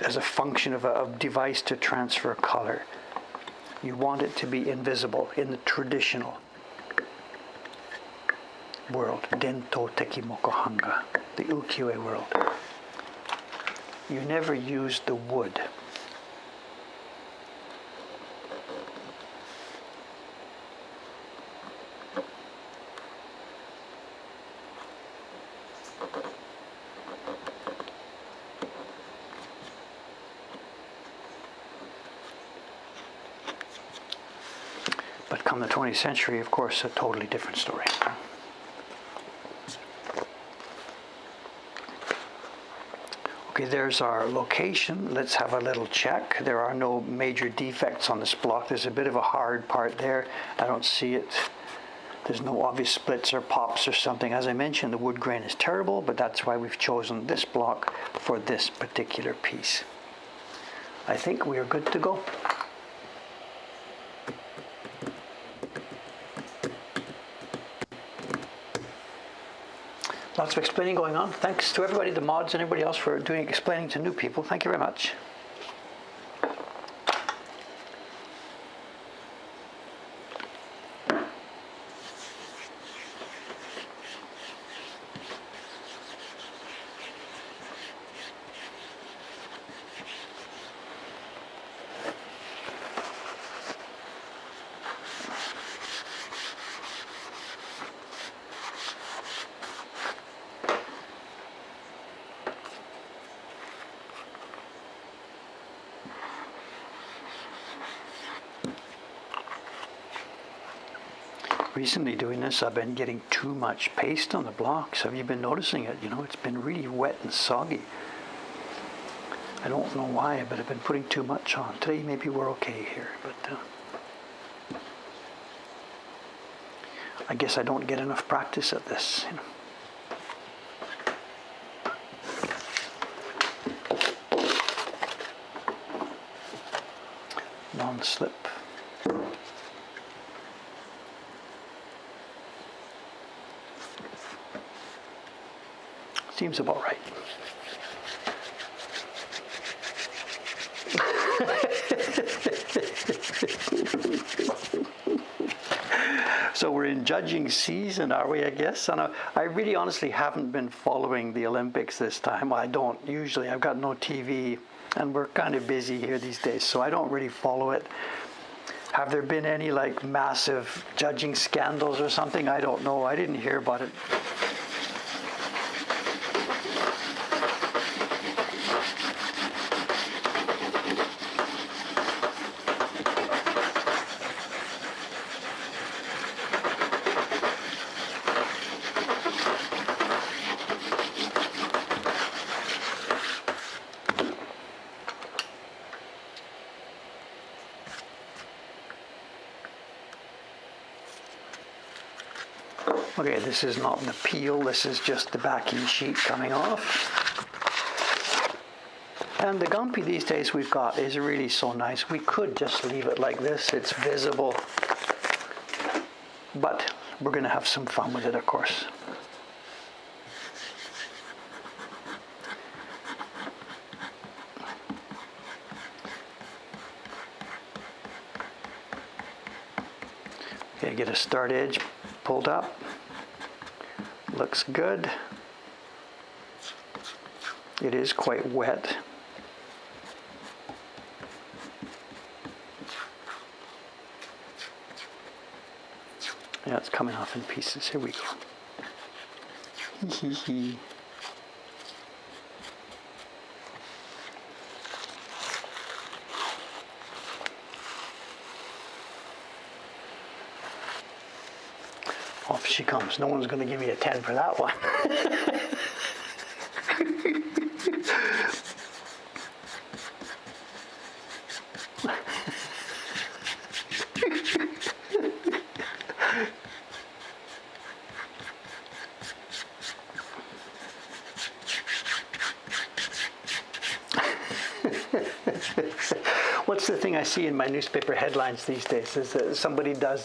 as a function of a device to transfer color. You want it to be invisible in the traditional world, Dento Teki Mokuhankan, the ukiyo-e world. You never use the wood. But come the 20th century, of course, a totally different story. Okay, there's our location. Let's have a little check. There are no major defects on this block. There's a bit of a hard part there. I don't see it. There's no obvious splits or pops or something. As I mentioned, the wood grain is terrible, but that's why we've chosen this block for this particular piece. I think we are good to go. Lots of explaining going on. Thanks to everybody, the mods and everybody else for explaining to new people. Thank you very much. Recently doing this, I've been getting too much paste on the blocks. Have you been noticing it? You know, it's been really wet and soggy. I don't know why, but I've been putting too much on. Today maybe we're okay here, but I guess I don't get enough practice at this. You know. Non-slip. Seems about right. So we're in judging season, are we, I guess? And I really honestly haven't been following the Olympics this time. I don't usually. I've got no TV, and we're kind of busy here these days, so I don't really follow it. Have there been any like massive judging scandals or something? I don't know. I didn't hear about it. Okay, this is not the peel, this is just the backing sheet coming off. And the Gumpy these days we've got is really so nice. We could just leave it like this, it's visible. But we're going to have some fun with it, of course. Okay, get a start edge pulled up. Looks good. It is quite wet. Yeah, it's coming off in pieces. Here we go. Hee hee hee. Off she comes. No one's going to give me a 10 for that one. What's the thing I see in my newspaper headlines these days is that somebody does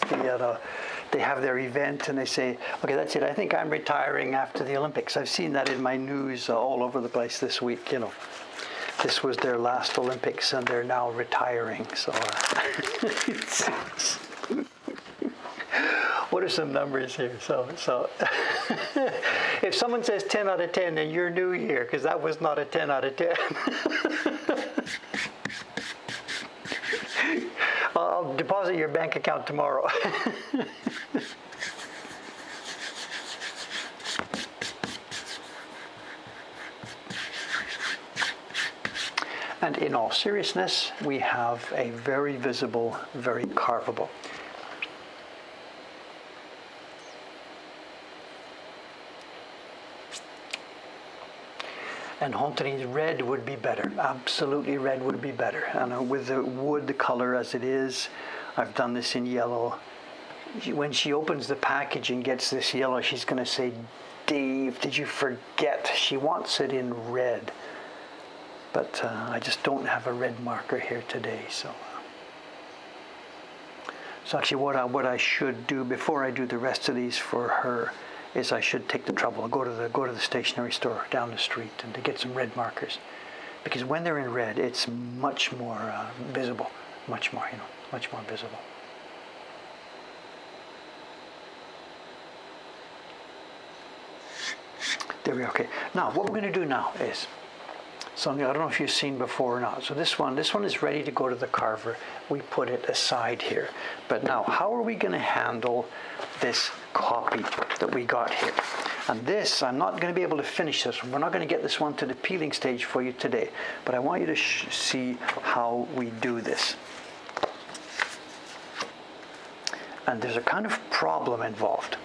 they have their event and they say, okay, that's it, I think I'm retiring after the Olympics. I've seen that in my news all over the place this week, you know. This was their last Olympics and they're now retiring. So what are some numbers here? So if someone says 10 out of 10, then you're new here, because that was not a 10 out of 10. I'll deposit your bank account tomorrow. And in all seriousness, we have a very visible, very carvable. And Hontin's red would be better. Absolutely red would be better. And with the wood color as it is, I've done this in yellow. When she opens the package and gets this yellow, she's going to say, Dave, did you forget? She wants it in red. But I just don't have a red marker here today. So actually what I should do before I do the rest of these for her is I should take the trouble and go to the stationery store down the street and to get some red markers, because when they're in red, it's much more visible, much more visible. There we are. Okay. Now what we're going to do now is something I don't know if you've seen before or not. So this one is ready to go to the carver. We put it aside here. But now, how are we going to handle this copy that we got here? And this, I'm not going to be able to finish this one. We're not going to get this one to the peeling stage for you today. But I want you to see how we do this. And there's a kind of problem involved.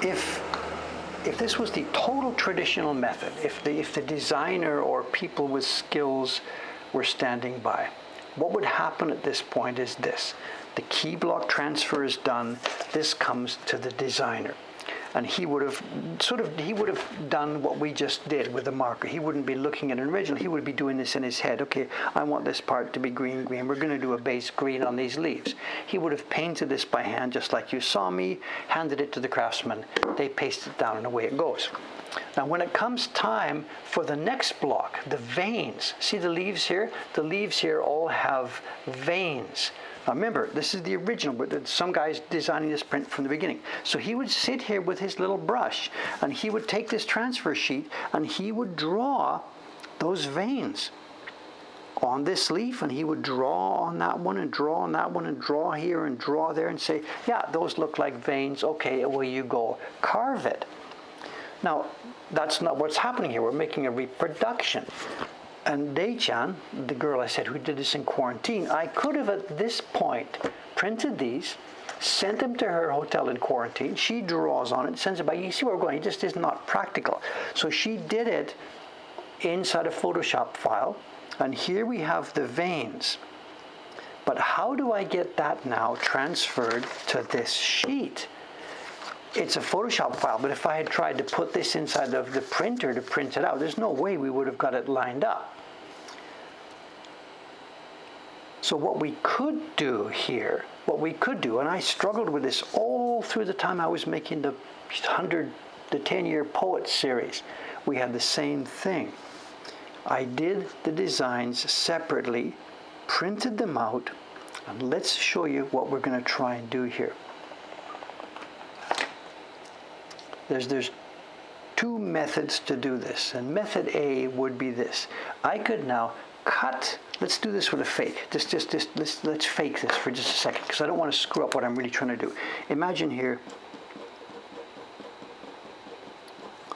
If this was the total traditional method, if the designer or people with skills were standing by, what would happen at this point is this. The key block transfer is done. This comes to the designer. And he would have done what we just did with the marker. He wouldn't be looking at an original. He would be doing this in his head. Okay, I want this part to be green. We're going to do a base green on these leaves. He would have painted this by hand just like you saw me, handed it to the craftsman. They paste it down and away it goes. Now when it comes time for the next block, the veins, see the leaves here? The leaves here all have veins. Now remember, this is the original, but some guy's designing this print from the beginning. So he would sit here with his little brush, and he would take this transfer sheet, and he would draw those veins on this leaf, and he would draw on that one, and draw on that one, and draw here, and draw there, and say, yeah, those look like veins. Okay, away you go. Carve it. Now, that's not what's happening here. We're making a reproduction. And Dei-chan, the girl I said who did this in quarantine, I could have at this point printed these, sent them to her hotel in quarantine. She draws on it, sends it back. You see where we're going. It just is not practical. So she did it inside a Photoshop file. And here we have the veins. But how do I get that now transferred to this sheet? it's a Photoshop file, but if I had tried to put this inside of the printer to print it out, there's no way we would have got it lined up. So what we could do here, and I struggled with this all through the time I was making the 10-year Poets series, we had the same thing. I did the designs separately, printed them out, and let's show you what we're going to try and do here. There's two methods to do this, and method A would be this. I could now cut, let's do this with a fake. Let's fake this for just a second, because I don't want to screw up what I'm really trying to do. Imagine here,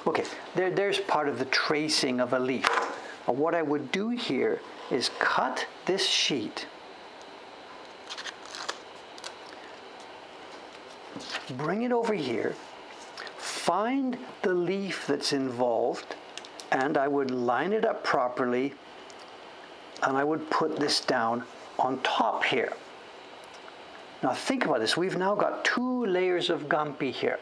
okay, there's part of the tracing of a leaf. And what I would do here is cut this sheet, bring it over here, find the leaf that's involved, and I would line it up properly, and I would put this down on top here. Now think about this. We've now got 2 layers of Gampi here.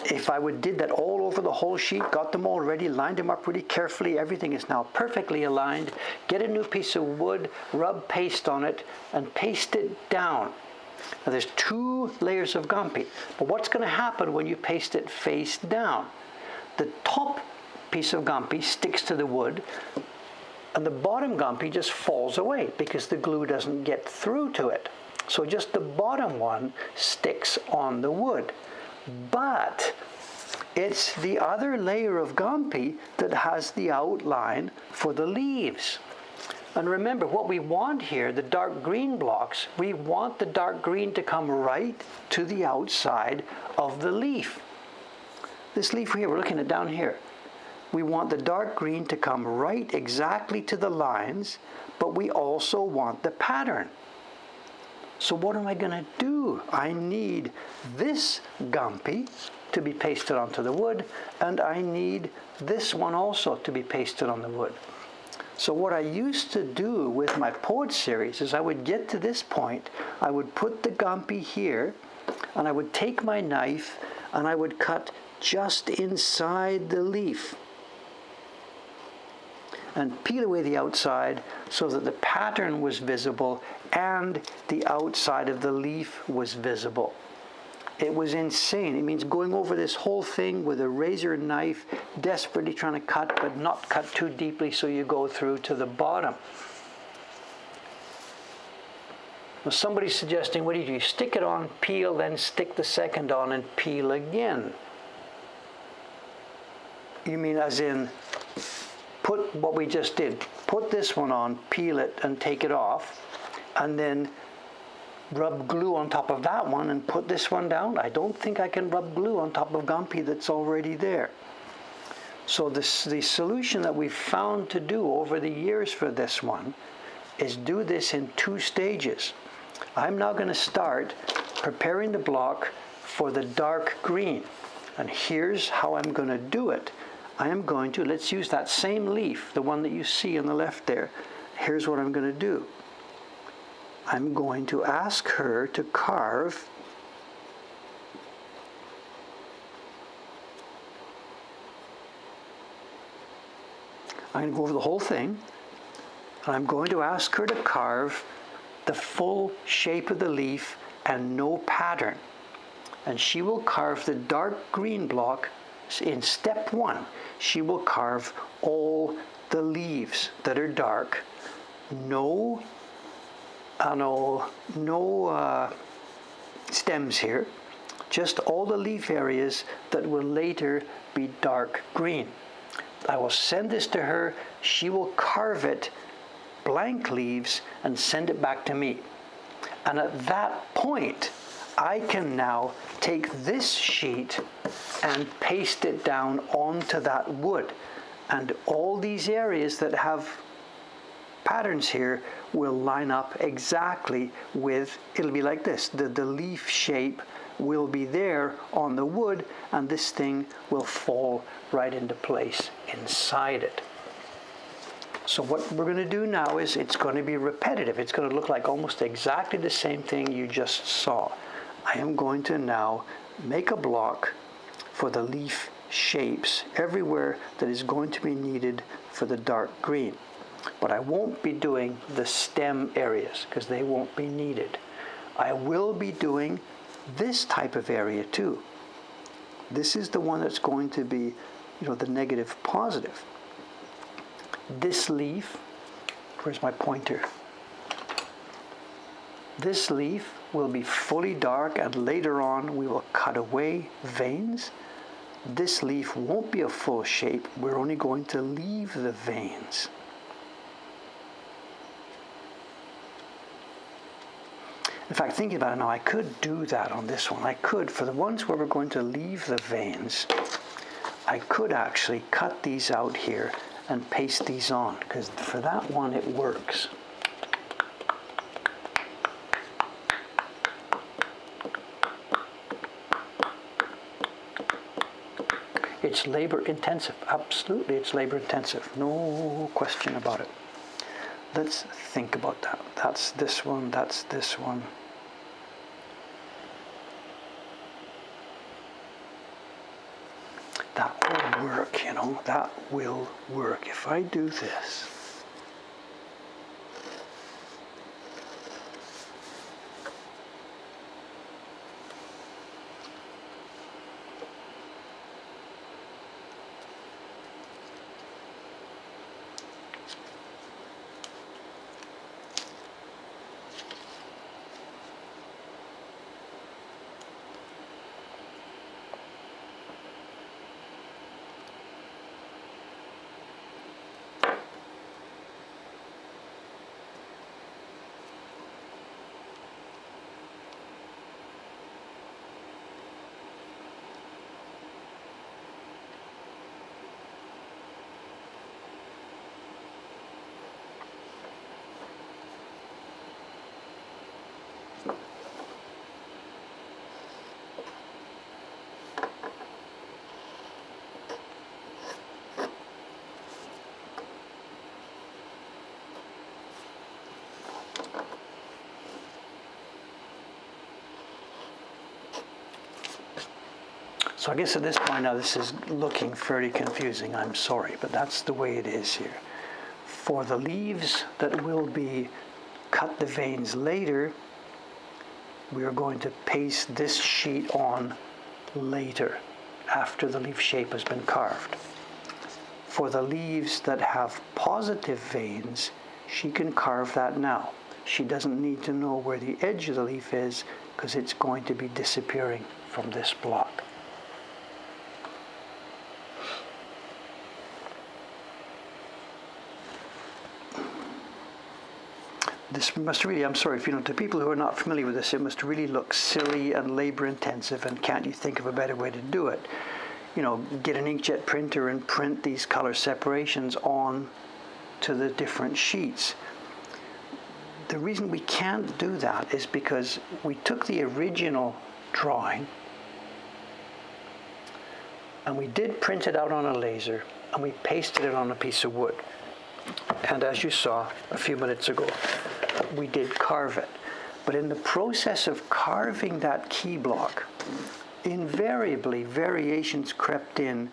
If I did that all over the whole sheet, got them all ready, lined them up really carefully, everything is now perfectly aligned, get a new piece of wood, rub paste on it, and paste it down. Now there's 2 layers of Gampi, but what's going to happen when you paste it face down? The top piece of Gampi sticks to the wood, and the bottom Gampi just falls away because the glue doesn't get through to it. So just the bottom one sticks on the wood. But it's the other layer of Gampi that has the outline for the leaves. And remember, what we want here, the dark green blocks, we want the dark green to come right to the outside of the leaf. This leaf here, we're looking at down here. We want the dark green to come right exactly to the lines, but we also want the pattern. So what am I going to do? I need this Gampi to be pasted onto the wood, and I need this one also to be pasted on the wood. So what I used to do with my Poet series is I would get to this point, I would put the Gampi here, and I would take my knife and I would cut just inside the leaf and peel away the outside so that the pattern was visible and the outside of the leaf was visible. It was insane. It means going over this whole thing with a razor knife, desperately trying to cut, but not cut too deeply so you go through to the bottom. Well, somebody's suggesting, what do? You stick it on, peel, then stick the second on and peel again. You mean as in, put what we just did, put this one on, peel it and take it off, and then rub glue on top of that one and put this one down? I don't think I can rub glue on top of Gampi that's already there. So the solution that we've found to do over the years for this one is do this in 2 stages. I'm now going to start preparing the block for the dark green. And here's how I'm going to do it. I am going to, let's use that same leaf, the one that you see on the left there. Here's what I'm going to do. I'm going to ask her to carve I'm going to go over the whole thing, and I'm going to ask her to carve the full shape of the leaf and no pattern. And she will carve the dark green block in step 1. She will carve all the leaves that are dark, no stems here, just all the leaf areas that will later be dark green. I will send this to her. She will carve it, blank leaves, and send it back to me. And at that point, I can now take this sheet and paste it down onto that wood. And all these areas that have patterns here will line up exactly with, it'll be like this. The leaf shape will be there on the wood, and this thing will fall right into place inside it. So what we're going to do now is it's going to be repetitive. It's going to look like almost exactly the same thing you just saw. I am going to now make a block for the leaf shapes everywhere that is going to be needed for the dark green. But I won't be doing the stem areas because they won't be needed. I will be doing this type of area too. This is the one that's going to be, the negative positive. This leaf, where's my pointer? This leaf will be fully dark, and later on we will cut away veins. This leaf won't be a full shape. We're only going to leave the veins. In fact, thinking about it now, I could do that on this one. I could, for the ones where we're going to leave the veins, I could actually cut these out here and paste these on, because for that one it works. It's labor intensive. Absolutely, it's labor intensive. No question about it. Let's think about that. That's this one, that's this one. That will work, that will work. If I do this, so I guess at this point now this is looking fairly confusing. I'm sorry, but that's the way it is here. For the leaves that will be cut the veins later, we are going to paste this sheet on later, after the leaf shape has been carved. For the leaves that have positive veins, she can carve that now. She doesn't need to know where the edge of the leaf is, because it's going to be disappearing from this block. This must really, I'm sorry, to people who are not familiar with this, it must really look silly and labor intensive, and can't you think of a better way to do it? Get an inkjet printer and print these color separations on to the different sheets. The reason we can't do that is because we took the original drawing and we did print it out on a laser and we pasted it on a piece of wood. And as you saw a few minutes ago, we did carve it. But in the process of carving that key block, invariably variations crept in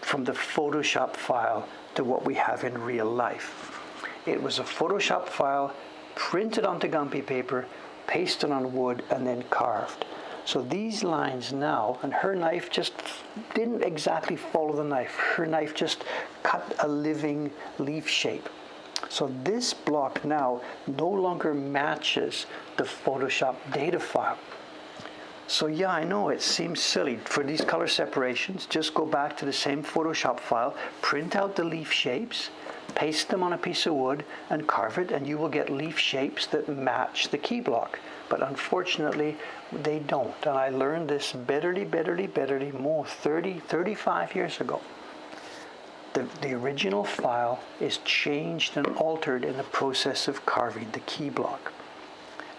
from the Photoshop file to what we have in real life. It was a Photoshop file printed onto Gumpy paper, pasted on wood, and then carved. So these lines now, and her knife just didn't exactly follow the knife. Her knife just cut a living leaf shape. So this block now no longer matches the Photoshop data file. So yeah, I know it seems silly. For these color separations, just go back to the same Photoshop file, print out the leaf shapes, paste them on a piece of wood, and carve it, and you will get leaf shapes that match the key block. But unfortunately, they don't. And I learned this bitterly, 35 years ago. The original file is changed and altered in the process of carving the key block.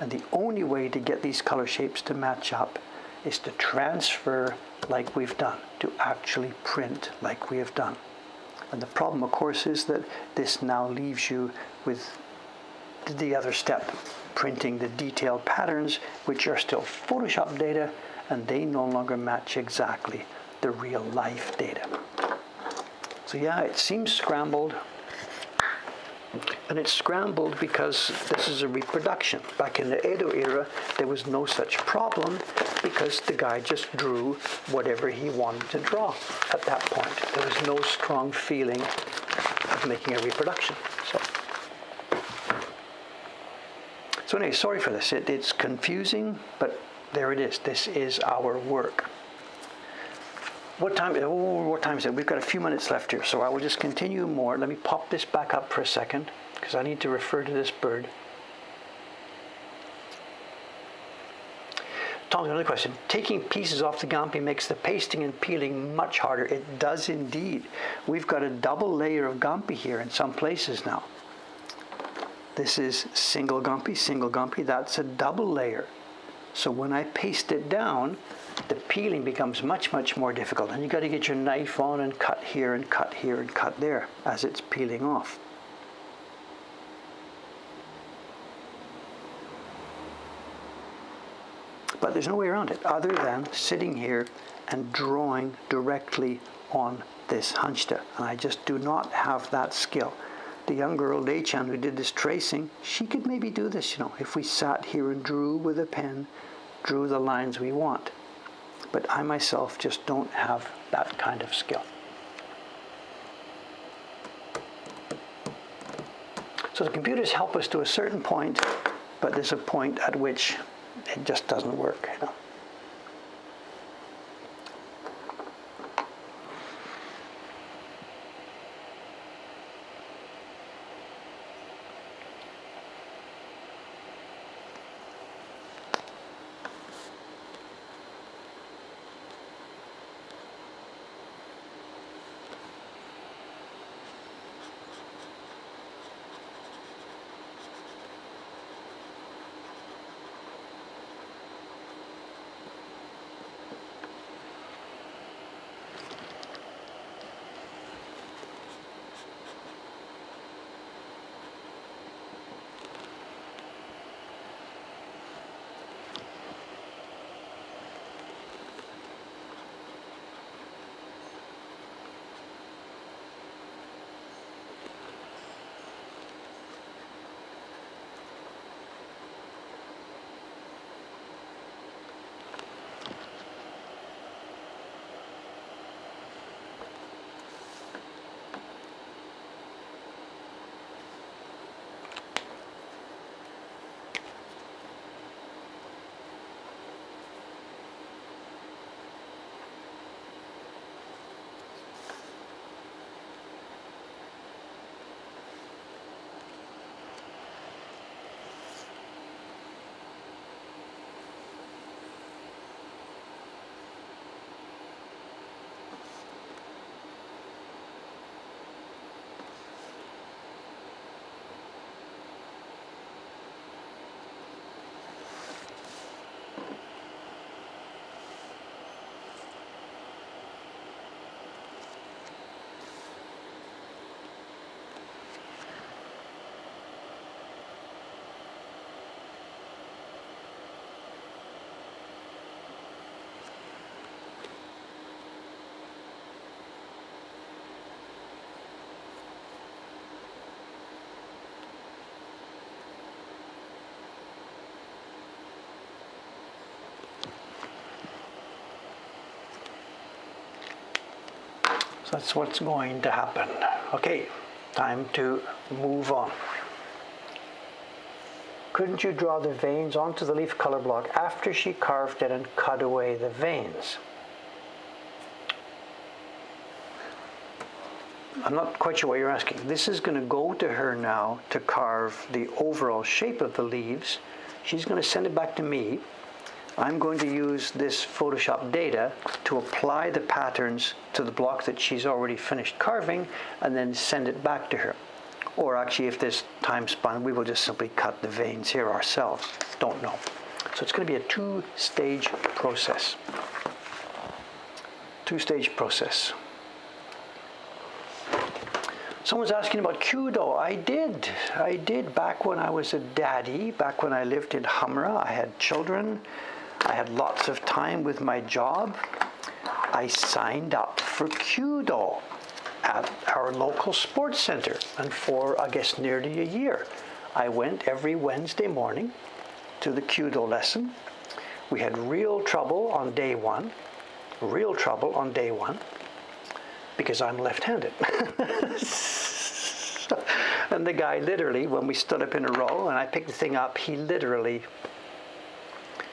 And the only way to get these color shapes to match up is to transfer like we've done, to actually print like we have done. And the problem, of course, is that this now leaves you with the other step, printing the detailed patterns, which are still Photoshop data, and they no longer match exactly the real life data. So yeah, it seems scrambled. And it's scrambled because this is a reproduction. Back in the Edo era, there was no such problem because the guy just drew whatever he wanted to draw at that point. There was no strong feeling of making a reproduction. So anyway, sorry for this. It's confusing, but there it is. This is our work. What time is it? We've got a few minutes left here, so I will just continue more. Let me pop this back up for a second, because I need to refer to this bird. Tom's another question. Taking pieces off the gampi makes the pasting and peeling much harder. It does indeed. We've got a double layer of gampi here in some places now. This is single gampi, that's a double layer. So when I paste it down, the peeling becomes much, much more difficult. And you've got to get your knife on and cut here and cut here and cut there as it's peeling off. But there's no way around it other than sitting here and drawing directly on this hanshita. And I just do not have that skill. The young girl, Dei-chan, who did this tracing, she could maybe do this, if we sat here and drew with a pen, drew the lines we want. But I myself just don't have that kind of skill. So the computers help us to a certain point, but there's a point at which it just doesn't work, So that's what's going to happen. Okay, time to move on. Couldn't you draw the veins onto the leaf color block after she carved it and cut away the veins? I'm not quite sure what you're asking. This is going to go to her now to carve the overall shape of the leaves. She's going to send it back to me. I'm going to use this Photoshop data to apply the patterns to the block that she's already finished carving and then send it back to her. Or actually, if there's time span, we will just simply cut the veins here ourselves. Don't know. So it's going to be a two-stage process. Two-stage process. Someone's asking about Kyudo. I did back when I was a daddy, back when I lived in Hamra. I had children. I had lots of time with my job. I signed up for Kyudo at our local sports center, and for, I guess, nearly a year. I went every Wednesday morning to the Kyudo lesson. We had real trouble on day one, because I'm left-handed. And the guy literally, when we stood up in a row and I picked the thing up, he literally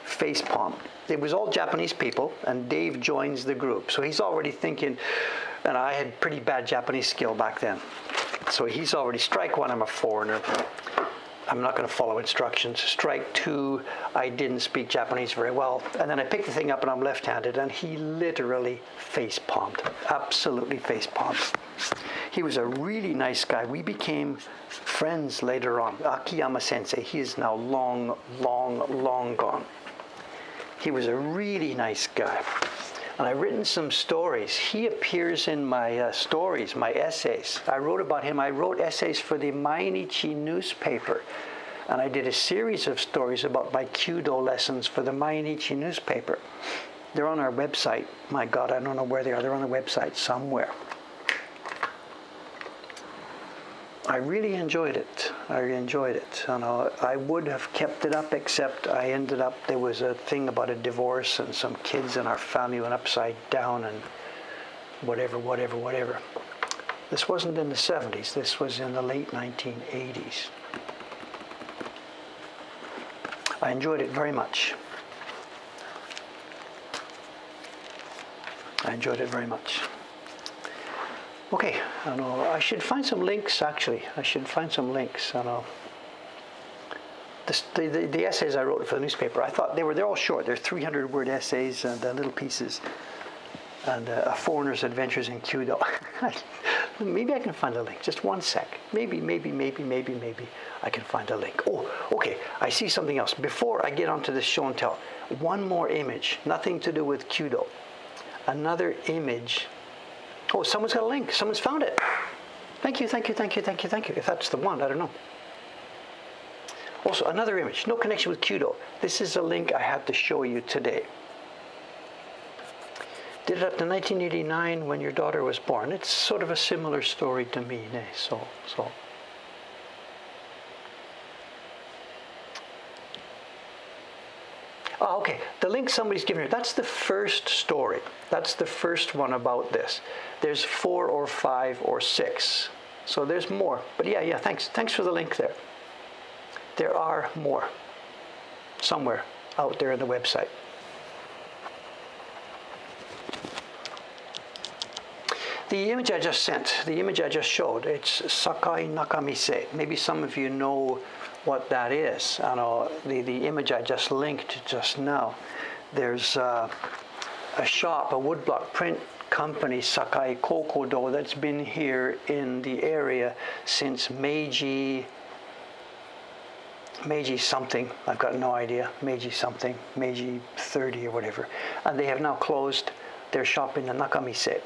face palmed. It was all Japanese people, and Dave joins the group. So he's already thinking, and I had pretty bad Japanese skill back then. So he's already, strike one, I'm a foreigner. I'm not going to follow instructions. Strike two, I didn't speak Japanese very well. And then I picked the thing up and I'm left-handed, and he literally face palmed, absolutely face palmed. He was a really nice guy. We became friends later on. Akiyama Sensei, he is now long gone. He was a really nice guy. And I've written some stories. He appears in my stories, my essays. I wrote about him. I wrote essays for the Mainichi newspaper. And I did a series of stories about my Kyudo lessons for the Mainichi newspaper. They're on our website. My God, I don't know where they are. They're on the website somewhere. I really enjoyed it. And I would have kept it up, except I ended up, there was a thing about a divorce and some kids in our family went upside down and whatever. This wasn't in the 70s. This was in the late 1980s. I enjoyed it very much. Okay, I should find some links, actually. The essays I wrote for the newspaper, I thought they're all short. They're 300-word essays and little pieces. And A Foreigner's Adventures in Kyudo. Maybe I can find a link. Just one sec. Maybe I can find a link. Oh, okay. I see something else. Before I get onto this show and tell, one more image. Nothing to do with Kyudo. Another image. Oh, someone's got a link. Someone's found it. Thank you. If that's the one, I don't know. Also, another image. No connection with Kyudo. This is a link I had to show you today. Did it up to 1989 when your daughter was born. It's sort of a similar story to me. So. Oh, okay, the link somebody's given here, that's the first story. That's the first one about this. There's 4 or 5 or 6. So there's more. But yeah, thanks for the link there. There are more somewhere out there on the website. The image I just sent, the image I just showed, it's Sakai Nakamise. Maybe some of you know what that is. The image I just linked just now. There's a shop, a woodblock print company, Sakai Kokodo, that's been here in the area since Meiji something. I've got no idea. Meiji 30 or whatever. And they have now closed their shop in the Nakamise.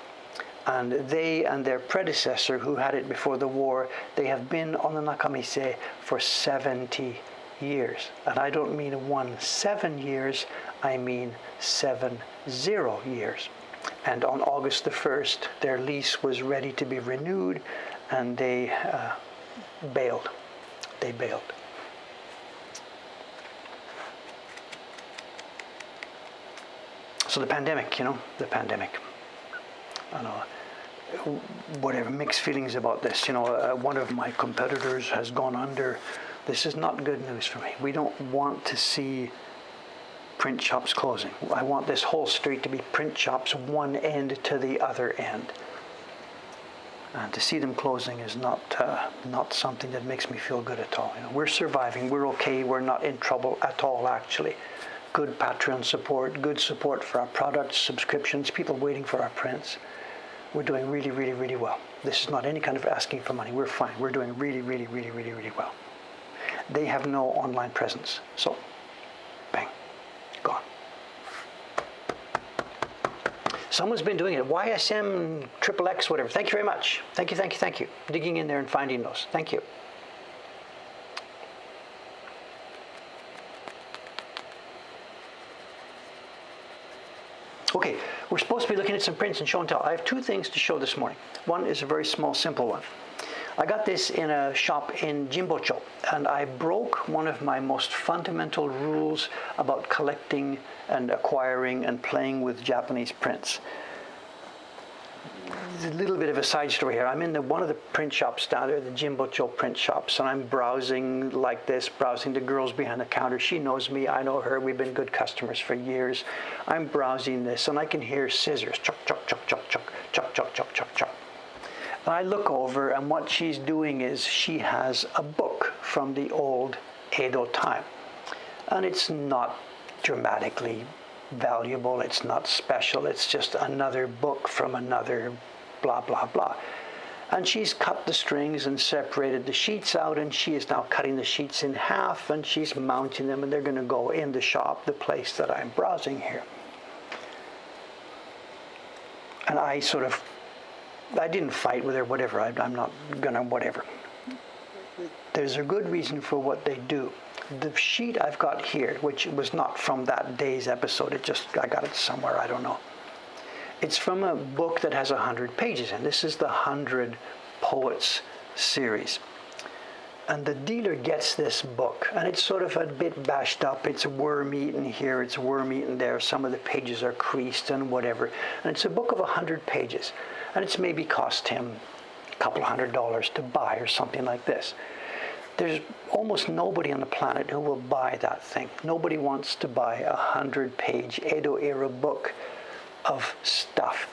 And they and their predecessor, who had it before the war, they have been on the Nakamise for 70 years. And I don't mean 17 years, I mean 70 years. And on August the 1st, their lease was ready to be renewed, and they bailed. So the pandemic. Whatever, mixed feelings about this. One of my competitors has gone under. This is not good news for me. We don't want to see print shops closing. I want this whole street to be print shops, one end to the other end. And to see them closing is not something that makes me feel good at all. We're surviving. We're okay. We're not in trouble at all, actually. Good Patreon support, good support for our products, subscriptions, people waiting for our prints. We're doing really, really, really well. This is not any kind of asking for money. We're fine. We're doing really, really, really, really, really well. They have no online presence. So, bang, gone. Someone's been doing it. YSM XXX, whatever. Thank you very much. Thank you. Digging in there and finding those. Thank you. Okay, we're supposed to be looking at some prints and show and tell. I have two things to show this morning. One is a very small, simple one. I got this in a shop in Jimbocho, and I broke one of my most fundamental rules about collecting and acquiring and playing with Japanese prints. A little bit of a side story here. I'm in one of the print shops down there, the Jimbocho print shops, and I'm browsing like this, browsing the girls behind the counter. She knows me, I know her, we've been good customers for years. I'm browsing this, and I can hear scissors, chuck, chuck, chuck, chuck, chuck, chuck, chuck, chuck, chuck, chuck. And I look over, and what she's doing is she has a book from the old Edo time. And it's not dramatically valuable, it's not special, it's just another book from another blah, blah, blah. And she's cut the strings and separated the sheets out, and she is now cutting the sheets in half, and she's mounting them, and they're going to go in the shop, the place that I'm browsing here. And I didn't fight with her, whatever, I'm not gonna whatever. There's a good reason for what they do. The sheet I've got here, which was not from that day's episode, I got it somewhere, I don't know. It's from a book that has 100 pages, and this is the 100 Poets series. And the dealer gets this book, and it's sort of a bit bashed up. It's worm-eaten here, it's worm-eaten there. Some of the pages are creased and whatever. And it's a book of 100 pages. And it's maybe cost him a couple $100 to buy or something like this. There's almost nobody on the planet who will buy that thing. Nobody wants to buy a 100-page Edo-era book of stuff.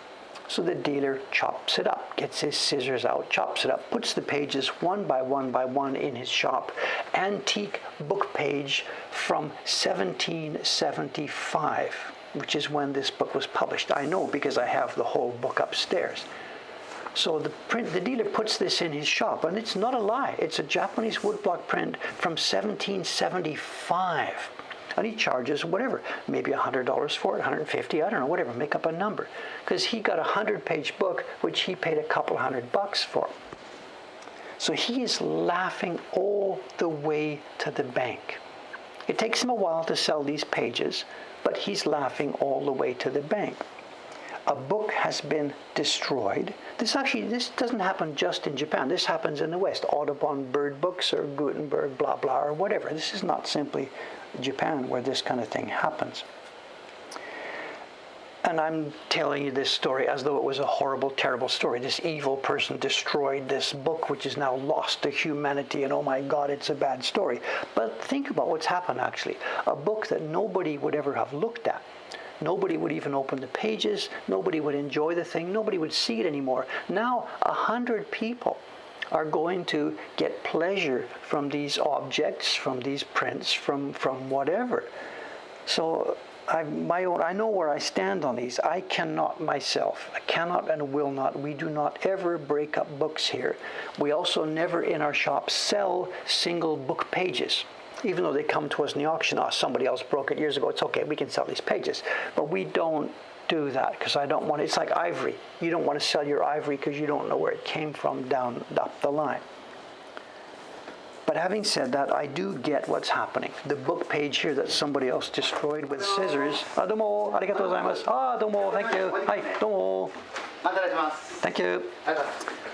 So the dealer chops it up, gets his scissors out, chops it up, puts the pages one by one in his shop. Antique book page from 1775, which is when this book was published. I know because I have the whole book upstairs. So the dealer puts this in his shop, and it's not a lie. It's a Japanese woodblock print from 1775. And he charges whatever, maybe $100 for it, $150, I don't know, whatever, make up a number. Because he got a 100-page book, which he paid a couple $100 for. So he is laughing all the way to the bank. It takes him a while to sell these pages, but he's laughing all the way to the bank. A book has been destroyed. This doesn't happen just in Japan. This happens in the West. Audubon bird books or Gutenberg blah blah or whatever. This is not simply Japan where this kind of thing happens. And I'm telling you this story as though it was a horrible, terrible story. This evil person destroyed this book, which is now lost to humanity, and oh my God, it's a bad story. But think about what's happened actually. A book that nobody would ever have looked at. Nobody would even open the pages. Nobody would enjoy the thing. Nobody would see it anymore. Now, 100 people are going to get pleasure from these objects, from these prints, from whatever. So I know where I stand on these. I cannot and will not. We do not ever break up books here. We also never in our shop sell single book pages. Even though they come to us in the auction, somebody else broke it years ago, it's okay, we can sell these pages. But we don't do that because I don't want it. It's like ivory. You don't want to sell your ivory because you don't know where it came from up the line. But having said that, I do get what's happening. The book page here that somebody else destroyed with scissors. Domo, arigatou gozaimasu. Domo, thank you. Hi, domo. Thank you.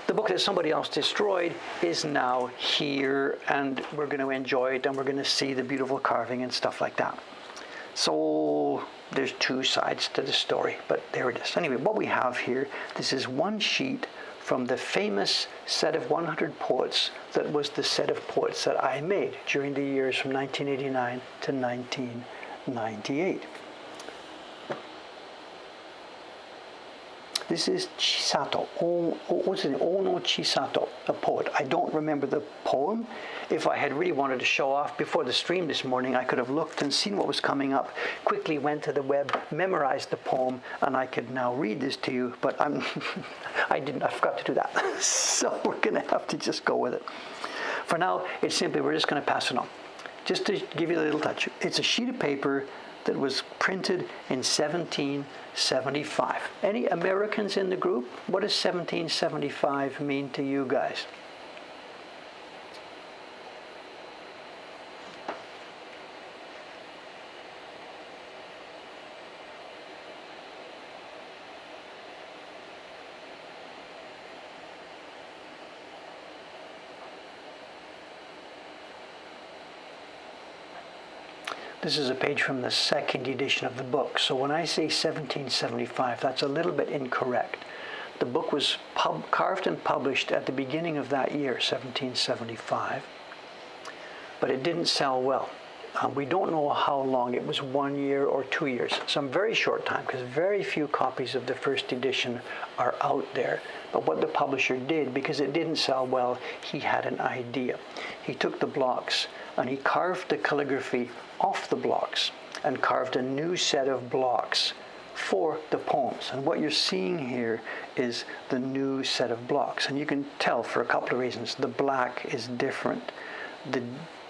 The book that somebody else destroyed is now here, and we're going to enjoy it, and we're going to see the beautiful carving and stuff like that. So there's two sides to the story, but there it is. Anyway, what we have here, this is one sheet from the famous set of 100 poets that was the set of poets that I made during the years from 1989 to 1998. This is Chisato, what's his name? Ono Chisato, a poet. I don't remember the poem. If I had really wanted to show off before the stream this morning, I could have looked and seen what was coming up, quickly went to the web, memorized the poem, and I could now read this to you, but I forgot to do that. So we're going to have to just go with it. For now, it's simply, we're just going to pass it on. Just to give you a little touch. It's a sheet of paper that was printed in 1775. Any Americans in the group? What does 1775 mean to you guys? This is a page from the second edition of the book. So when I say 1775, that's a little bit incorrect. The book was carved and published at the beginning of that year, 1775, but it didn't sell well. We don't know how long. It was 1 year or 2 years, some very short time, because very few copies of the first edition are out there. But what the publisher did, because it didn't sell well, he had an idea. He took the blocks and he carved the calligraphy off the blocks and carved a new set of blocks for the poems. And what you're seeing here is the new set of blocks. And you can tell for a couple of reasons. The black is different.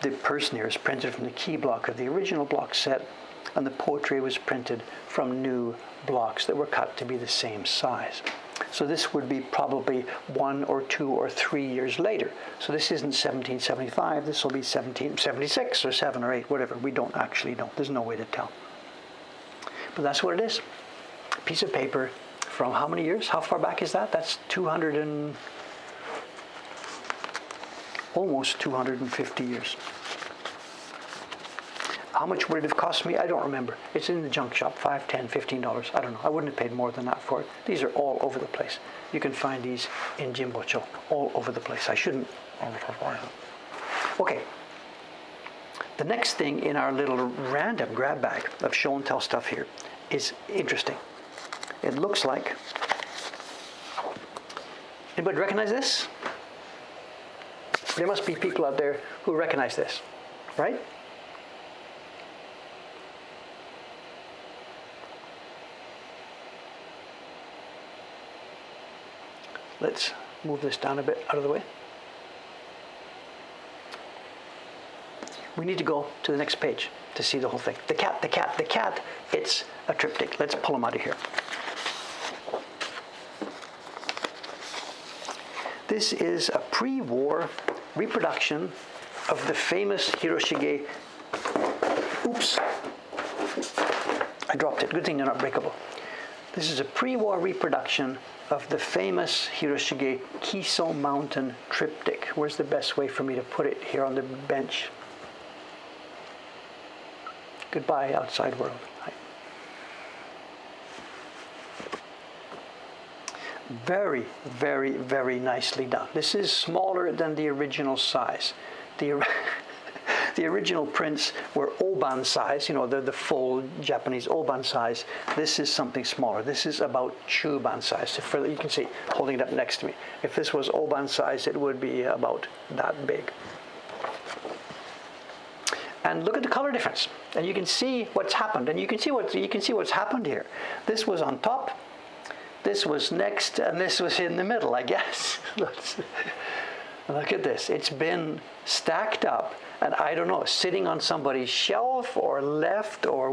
The person here is printed from the key block of the original block set, and the poetry was printed from new blocks that were cut to be the same size. So this would be probably 1 or 2 or 3 years later. So this isn't 1775, this will be 1776 or 7 or 8, whatever. We don't actually know. There's no way to tell. But that's what it is. A piece of paper from how many years? How far back is that? That's almost 250 years. How much would it have cost me? I don't remember. It's in the junk shop, $5, $10, $15. I don't know. I wouldn't have paid more than that for it. These are all over the place. You can find these in Jimbocho, all over the place. I shouldn't. Okay. The next thing in our little random grab bag of show and tell stuff here is interesting. It looks like, anybody recognize this? There must be people out there who recognize this, right? Let's move this down a bit out of the way. We need to go to the next page to see the whole thing. The cat, it's a triptych. Let's pull them out of here. This is a pre-war reproduction of the famous Hiroshige. Oops. I dropped it. Good thing they're not breakable. This is a pre-war reproduction of the famous Hiroshige Kiso Mountain triptych. Where's the best way for me to put it here on the bench? Goodbye, outside world. Very, very, very nicely done. This is smaller than the original size. The original prints were oban size, the full Japanese oban size. This is something smaller. This is about chuban size. You can see, holding it up next to me. If this was oban size, it would be about that big. And look at the color difference. And you can see what's happened. And you can see what's happened here. This was on top. This was next, and this was in the middle, I guess. Look at this. It's been stacked up, and I don't know, sitting on somebody's shelf or left, or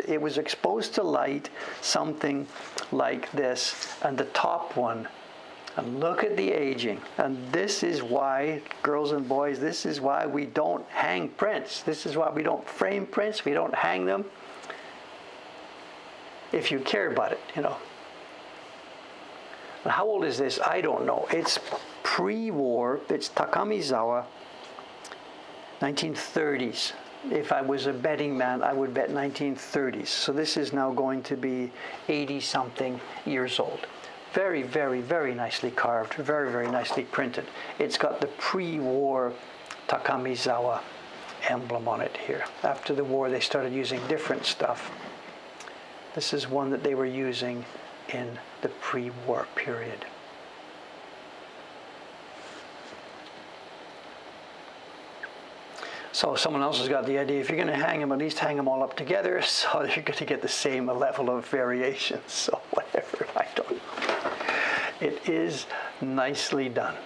it was exposed to light, something like this. And the top one, and look at the aging. And this is why, girls and boys, this is why we don't hang prints. This is why we don't frame prints. We don't hang them. If you care about it, And how old is this? I don't know. It's pre-war. It's Takamizawa, 1930s. If I was a betting man, I would bet 1930s. So this is now going to be 80-something years old. Very, very, very nicely carved. Very, very nicely printed. It's got the pre-war Takamizawa emblem on it here. After the war, they started using different stuff. This is one that they were using in the pre-war period. So someone else has got the idea, if you're going to hang them, at least hang them all up together, so you're going to get the same level of variation. So whatever, I don't know. It is nicely done.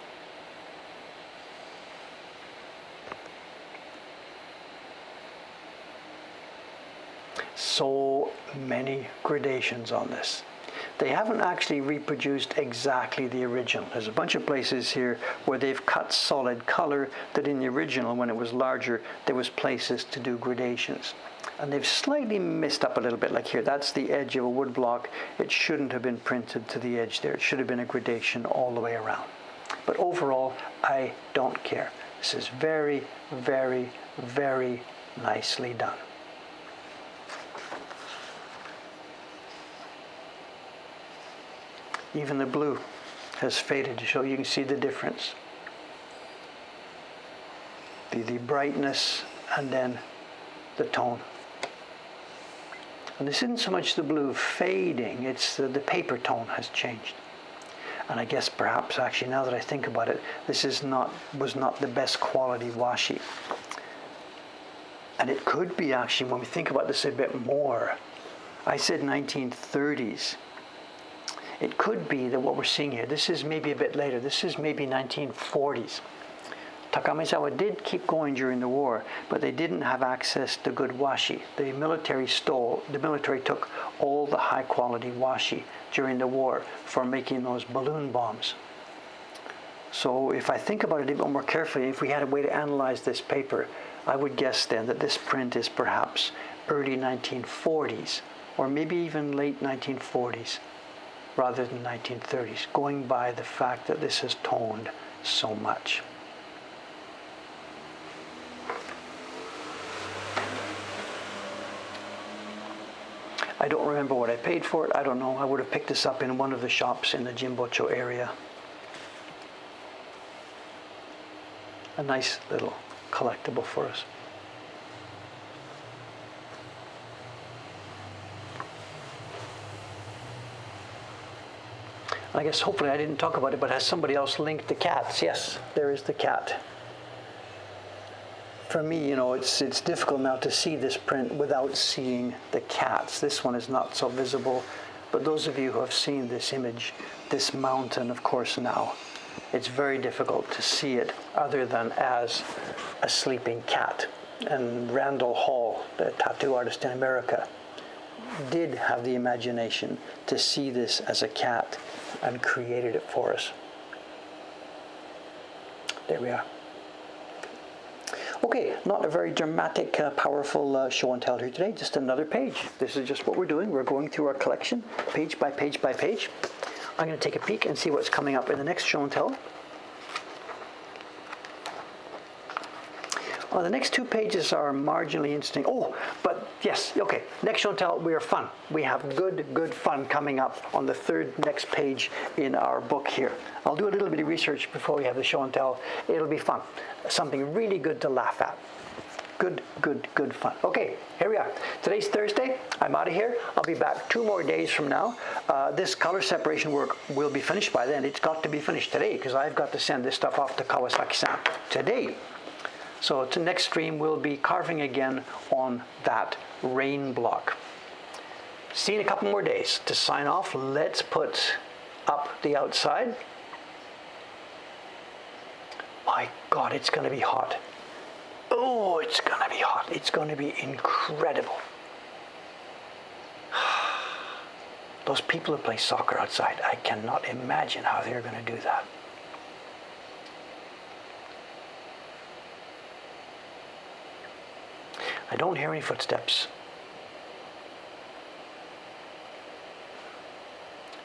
So many gradations on this. They haven't actually reproduced exactly the original. There's a bunch of places here where they've cut solid color that in the original, when it was larger, there was places to do gradations. And they've slightly messed up a little bit, like here. That's the edge of a wood block. It shouldn't have been printed to the edge there. It should have been a gradation all the way around. But overall, I don't care. This is very, very, very nicely done. Even the blue has faded to show you can see the difference. The brightness and then the tone. And this isn't so much the blue fading, it's the paper tone has changed. And I guess perhaps actually now that I think about it, this was not the best quality washi. And it could be actually, when we think about this a bit more, I said 1930s. It could be that what we're seeing here, this is maybe a bit later, this is maybe 1940s. Takamisawa did keep going during the war, but they didn't have access to good washi. The military took all the high quality washi during the war for making those balloon bombs. So if I think about it a bit more carefully, if we had a way to analyze this paper, I would guess then that this print is perhaps early 1940s, or maybe even late 1940s, rather than 1930s, going by the fact that this has toned so much. I don't remember what I paid for it. I don't know. I would have picked this up in one of the shops in the Jimbocho area. A nice little collectible for us. I guess hopefully I didn't talk about it, but has somebody else linked the cats? Yes, there is the cat. For me, it's difficult now to see this print without seeing the cats. This one is not so visible, but those of you who have seen this image, this mountain, of course, now, it's very difficult to see it other than as a sleeping cat. And Randall Hall, the tattoo artist in America, did have the imagination to see this as a cat and created it for us. There we are. Okay, not a very dramatic, powerful show and tell here today, just another page. This is just what we're doing. We're going through our collection, page by page by page. I'm going to take a peek and see what's coming up in the next show and tell. Well, the next two pages are marginally interesting. Oh, but yes, okay. Next show and tell, we are fun. We have good fun coming up on the next page in our book here. I'll do a little bit of research before we have the show and tell. It'll be fun. Something really good to laugh at. Good fun. Okay, here we are. Today's Thursday. I'm out of here. I'll be back 2 more days from now. This color separation work will be finished by then. It's got to be finished today because I've got to send this stuff off to Kawasaki-san today. So the next stream will be carving again on that rain block. See you in a couple more days. To sign off, let's put up the outside. My God, it's going to be hot. Oh, it's going to be hot. It's going to be incredible. Those people who play soccer outside, I cannot imagine how they're going to do that. I don't hear any footsteps.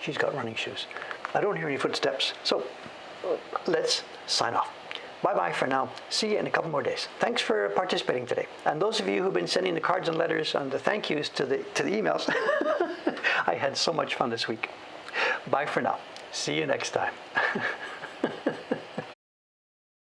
She's got running shoes. I don't hear any footsteps. So let's sign off. Bye-bye for now. See you in a couple more days. Thanks for participating today. And those of you who've been sending the cards and letters and the thank yous to the emails, I had so much fun this week. Bye for now. See you next time.